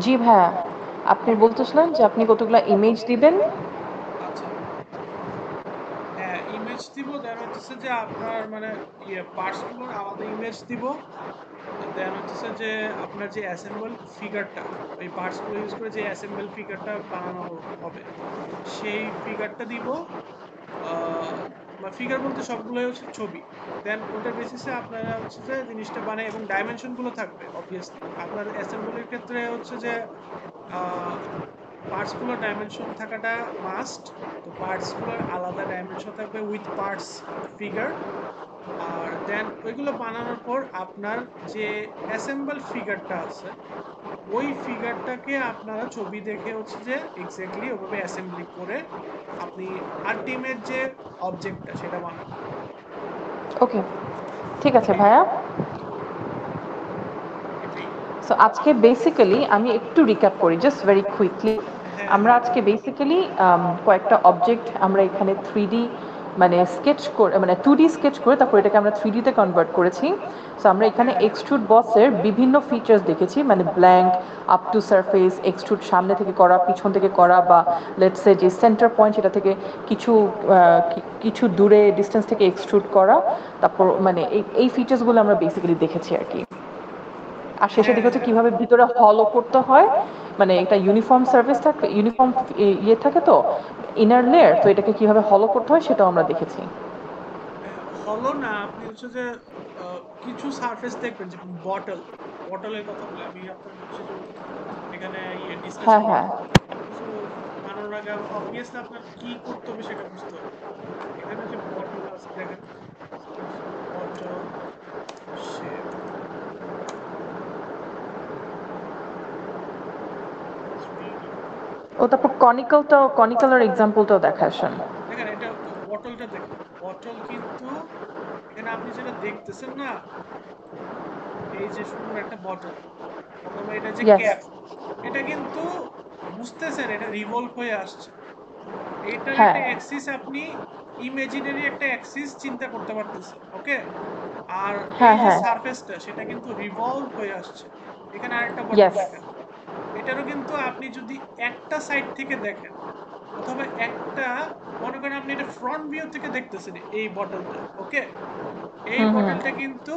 জি ভাইয়া, আপনি বলতেছিলেন যে আপনি কতগুলা ইমেজ দিবেন। আচ্ছা, হ্যাঁ, ইমেজ দিব। দেন হচ্ছে যে আপনার মানে পার্টসগুলোর আলাদা ইমেজ দিব। দেন হচ্ছে যে আপনার যে অ্যাসেম্বল ফিগারটা, ওই পার্টসগুলো ইউজ করে যে অ্যাসেম্বল ফিগারটা বানানো হবে, সেই ফিগারটা দিব। ফিগার বলতে সবগুলোই হচ্ছে ছবি। দেন ওটার বেসিসে আপনারা হচ্ছে যে জিনিসটা বানায়, এবং ডাইমেনশনগুলো থাকবে অবভিয়াসলি। আপনার অ্যাসেম্বলির ক্ষেত্রে হচ্ছে যে পার্টসগুলোর ডাইমেনশন থাকাটা মাস্ট। তো পার্টসগুলোর আলাদা ডাইমেনশন থাকবে উইথ পার্টস ফিগার। আর দেন ওইগুলো বানানোর পর আপনার যে অ্যাসেম্বল ফিগারটা আছে, ওই ফিগারটাকে আপনারা ছবি দেখে হচ্ছে যে এক্স্যাক্টলি ওভাবে অ্যাসেম্বলি করে আপনি আলটিমেট যে অবজেক্টটা সেটা বানাবেন। ওকে, ঠিক আছে ভাইয়া। এটাই। সো আজকে বেসিক্যালি আমি একটু রিক্যাপ করি জাস্ট ভেরি কুইকলি। হ্যাঁ, আমরা হ্যাঁ। আজকে বেসিক্যালি কয়েকটা অবজেক্ট আমরা এখানে 3D মানে স্কেচ করে মানে 2D স্কেচ করে তারপর এটাকে আমরা 3D তে কনভার্ট করেছি। সো আমরা এখানে হ্যাঁ, হ্যাঁ। এক্সট্রুড বসের বিভিন্ন ফিচার্স দেখেছি, মানে blank, up to surface, extrude সামনে থেকে করা, পিছন থেকে করা, বা লেটস সে যে সেন্টার পয়েন্ট সেটা থেকে কিছু কিছু দূরে ডিস্টেন্স থেকে এক্সট্রুড করা। তারপর মানে এই ফিচার্সগুলো আমরা বেসিক্যালি দেখেছি আর কি। আর শেষের হ্যাঁ, দিকে হচ্ছে হ্যাঁ। কিভাবে ভিতরে হলও করতে হয়, মানে এটা ইউনিফর্ম সার্ভিস থাকে, ইউনিফর্ম ইয়ে থাকে তো ইনার লেয়ার, তো এটাকে কিভাবে হলো করতে হয় সেটাও আমরা দেখেছি। হলো না, আপনি হচ্ছে যে কিছু সারফেস দেখবেন, যে বটল, বটলের কথা বলে আমি আপনার হচ্ছে যে এখানে ডিসকাস হ্যাঁ করি। হ্যাঁ কিছু বানানোর আগে অবভিয়াসলি আপনার কি করতে হবে সেটা বুঝতে হবে। এখানে যে বটল আছে দেখেন, বটল শেপ, ও তারপর কনিক্যালের এক্সাম্পলটাও দেখা আসেন। দেখেন এটা বটলটা দেখেন। বটল কিন্তু এখানে আপনি যেটা দেখতেছেন না, এই যে সুন্দর একটা বটল, অথবা এটা যে ইয়েস। ক্যাপ, এটা কিন্তু বুঝতেছেন এটা রিভলভ হয়ে আসছে। এটার হ্যাঁ একটা অ্যাক্সিস আপনি ইমাজিনারি একটা অ্যাক্সিস চিন্তা করতে পারতেছেন, ওকে? আর এই হ্যাঁ যে হ্যাঁ সারফেসটা সেটা কিন্তু রিভলভ হয়ে আসছে। এখানে আরেকটা বটল ইয়েস। দেখেন, এটারও কিন্তু আপনি যদি একটা সাইড থেকে দেখেন, অথবা একটা মনে করেন আপনি এটা ফ্রন্ট ভিউ থেকে দেখতেছেন এই বটলটা, ওকে? এই বটলটা কিন্তু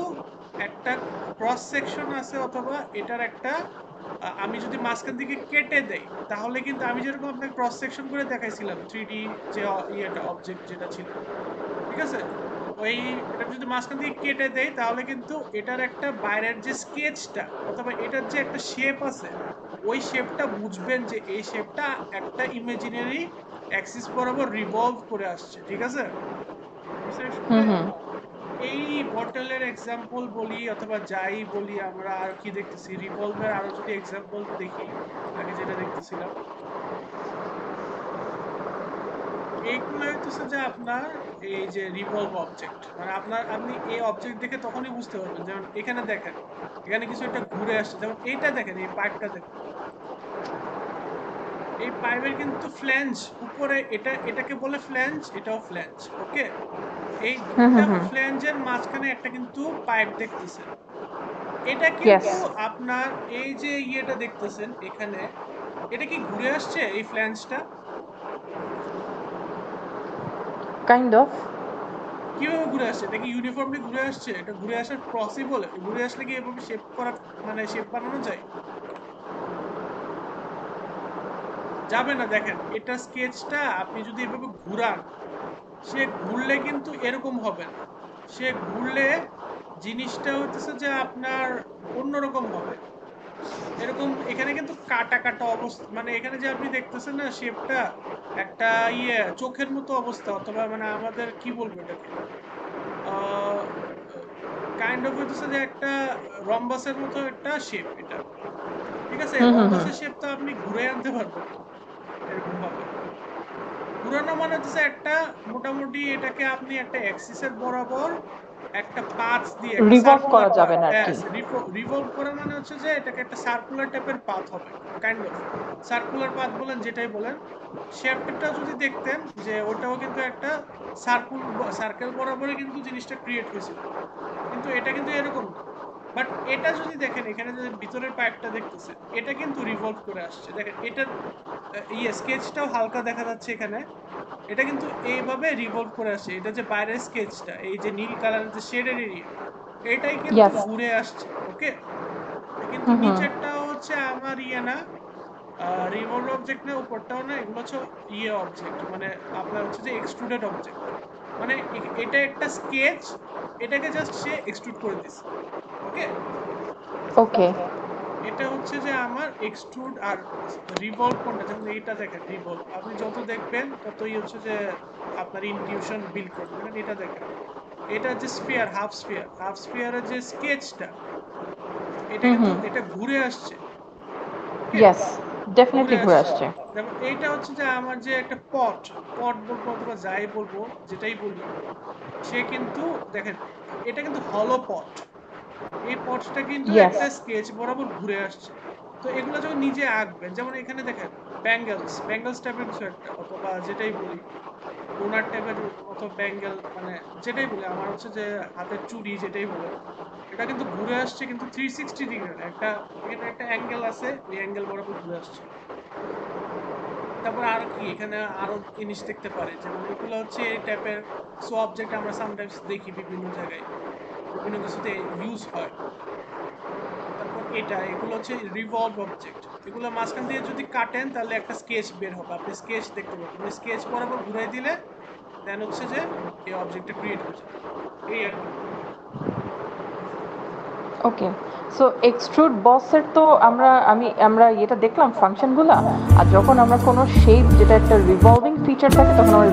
একটা ক্রস সেকশন আছে, অথবা এটার একটা আমি যদি মাঝখান থেকে কেটে দেই তাহলে কিন্তু আমি যেরকম আপনাকে ক্রস সেকশন করে দেখাইছিলাম 3D যে ইয়েটা অবজেক্ট যেটা ছিল, ঠিক আছে? ওই এটা যদি মাঝখান থেকে কেটে দেই তাহলে কিন্তু এটার একটা বাইরের যে স্কেচটা অথবা এটার যে একটা শেপ আছে ওই শেপটা বুঝবেন যে এই শেপটা একটা ইমাজিনারি অ্যাক্সিস বরাবর রিভলভ করে আসছে, ঠিক আছে? এই বটলের এক্সাম্পল বলি অথবা যাই বলি, আমরা আর কি দেখতেছি রিভলভের আরো যদি এক্সাম্পল দেখি, আগে যেটা দেখতেছিলাম এইগুলো হইতেছে যে আপনার এই যে রিভলভ অবজেক্ট, মানে আপনি এই অবজেক্ট দেখে তখনই বুঝতে পারবেন। যেমন এখানে দেখেন, এখানে কিছু একটা ঘুরে আসছে, যেমন এইটা দেখেন, এই পাইপটা দেখেন, এই পাইপের কিন্তু ফ্ল্যাঞ্জ উপরে, এটাকে বলে ফ্ল্যাঞ্জ, এটাও ফ্ল্যাঞ্জ, ওকে? এই দুইটা ফ্ল্যাঞ্জের মাঝখানে একটা কিন্তু পাইপ দেখতেছেন। এটা কিন্তু আপনার এই যে ইয়েটা দেখতেছেন এখানে, এটা কি ঘুরে আসছে এই ফ্ল্যাঞ্জটা? Kind of. কিভাবে ঘুরে আসছে? এটা কি ইউনিফর্মলি ঘুরে আসছে? এটা ঘুরে আসার পসিবল? ঘুরে আসলে কি এভাবে শেপ করা, মানে শেপ বানানো যায়? যাবে না। দেখেন এটা স্কেচটা আপনি যদি এভাবে ঘুরান, সে ঘুরলে কিন্তু এরকম হবে না। সে ঘুরলে জিনিসটা হচ্ছে যে আপনার অন্যরকম হবে। এরকম এখানে কিন্তু কাটা কাটা অবস্থা, মানে এখানে যে আপনি দেখতেছেন না শেপটা, একটা চোখের মতো অবস্থা, অথবা মানে আমাদের কি বলবো এটাকে, কাইন্ড অফ হইতেছে যে একটা রম্বাসের মতো একটা শেপ এটা, ঠিক আছে? রম্বাসের শেপ তো আপনি ঘুরে আনতে পারবেন না এরকম ভাবে। ঘুরানো মানে হচ্ছে একটা মোটামুটি এটাকে আপনি একটা অ্যাক্সিসের বরাবর একটা পাথ দিয়ে একটা রিভলভ করা সার্কুলার যাবে পাথ, না আর কি। হ্যাঁ, রিভলভ করা মানে হচ্ছে যে এটাকে একটা সার্কুলার টাইপের পাথ হবে, কাইন্ড অফ সার্কুলার পাথ বলেন যেটাই বলেন। শেপটা যদি দেখতেন যে ওটাও কিন্তু একটা সার্কেল বরাবরই কিন্তু জিনিসটা ক্রিয়েট হয়েছিল, কিন্তু এটা কিন্তু এরকম না। বাট এটা যদি দেখেন, এখানে যে ভিতরের পাইপটা দেখতেছেন এটা কিন্তু রিভলভ করে আসছে। দেখেন এটার স্কেচটাও হালকা দেখা যাচ্ছে এখানে, এটা কিন্তু এইভাবে রিভলভ করে আসছে। এটা যে বাইরের স্কেচটা, এই যে নীল কালারের যে শেডের এরিয়া, এটাই কিন্তু ঘুরে আসছে, ওকে? কিন্তু নিচেরটাও হচ্ছে আমার না, রিভলভ অবজেক্ট না, উপরটাও না, এগুলো হচ্ছে অবজেক্ট, মানে আপনার হচ্ছে যে এক্সট্রুডেড অবজেক্ট। মানে এটা একটা স্কেচ, এটাকে জাস্ট সে এক্সট্রুড করে দিছে, ওকে? ওকে। এটা হচ্ছে যে আমার এক্সট্রুড আর রিভলভ কোনটা, যেমন এইটা দেখেন রিভলভ, আপনি যত দেখবেন ততই হচ্ছে যে আপনার ইনটিউশন বিল্ড করবে। দেখেন এটা দেখেন, এটা যে স্ফিয়ার, হাফ স্ফিয়ারের যে স্কেচটা, এটা কিন্তু এটা ঘুরে আসছে, ওকে? ইয়েস, ঘুরে ডেফিনেটলি ঘুরে আসছে। আসছে। যেমন এইটা হচ্ছে যে আমার যে একটা পট, বলবো অথবা যাই বলবো, যেটাই বলি, সে কিন্তু দেখেন এটা কিন্তু হলো পট, এই পটসটা কিন্তু একটা স্কেচ বরাবর ঘুরে আসছে। তো এগুলো যখন নিজে আঁকবেন, যেমন এখানে দেখেন ব্যাঙ্গেলস টাইপের কিছু একটা, অথবা যেটাই বলি ডোনাট টাইপের, অথবা ব্যাঙ্গেল, মানে যেটাই বলি, আমার হচ্ছে যে হাতের চুড়ি যেটাই বলে, এটা কিন্তু ঘুরে আসছে কিন্তু 360 ডিগ্রি, একটা এখানে একটা অ্যাঙ্গেল আছে, ওই অ্যাঙ্গেল বরাবর ঘুরে আসছে। তারপর আর কি এখানে আরো জিনিস দেখতে পারে, যেমন এগুলো হচ্ছে এই টাইপের সো অবজেক্ট আমরা সামটাইমস দেখি বিভিন্ন জায়গায়, বিভিন্ন কিছুতে ইউজ হয়। তারপর এগুলো হচ্ছে রিভলভ অবজেক্ট, এগুলো মাঝখান দিয়ে যদি কাটেন তাহলে একটা স্কেচ বের হবে, আপনি স্কেচ দেখতে পাবেন, ওই স্কেচ বরাবর ঘুরাই দিলে দেন হচ্ছে যে এই অবজেক্টটা ক্রিয়েট হয়ে যাবে, এই আর কি। ওকে। সো এক্সট্রুড বসের তো আমরা এটা দেখলাম ফাংশনগুলো, আর যখন আমরা কোনো শেপ যেটা একটা রিভলভিং ফিচার থাকে তখন আমরা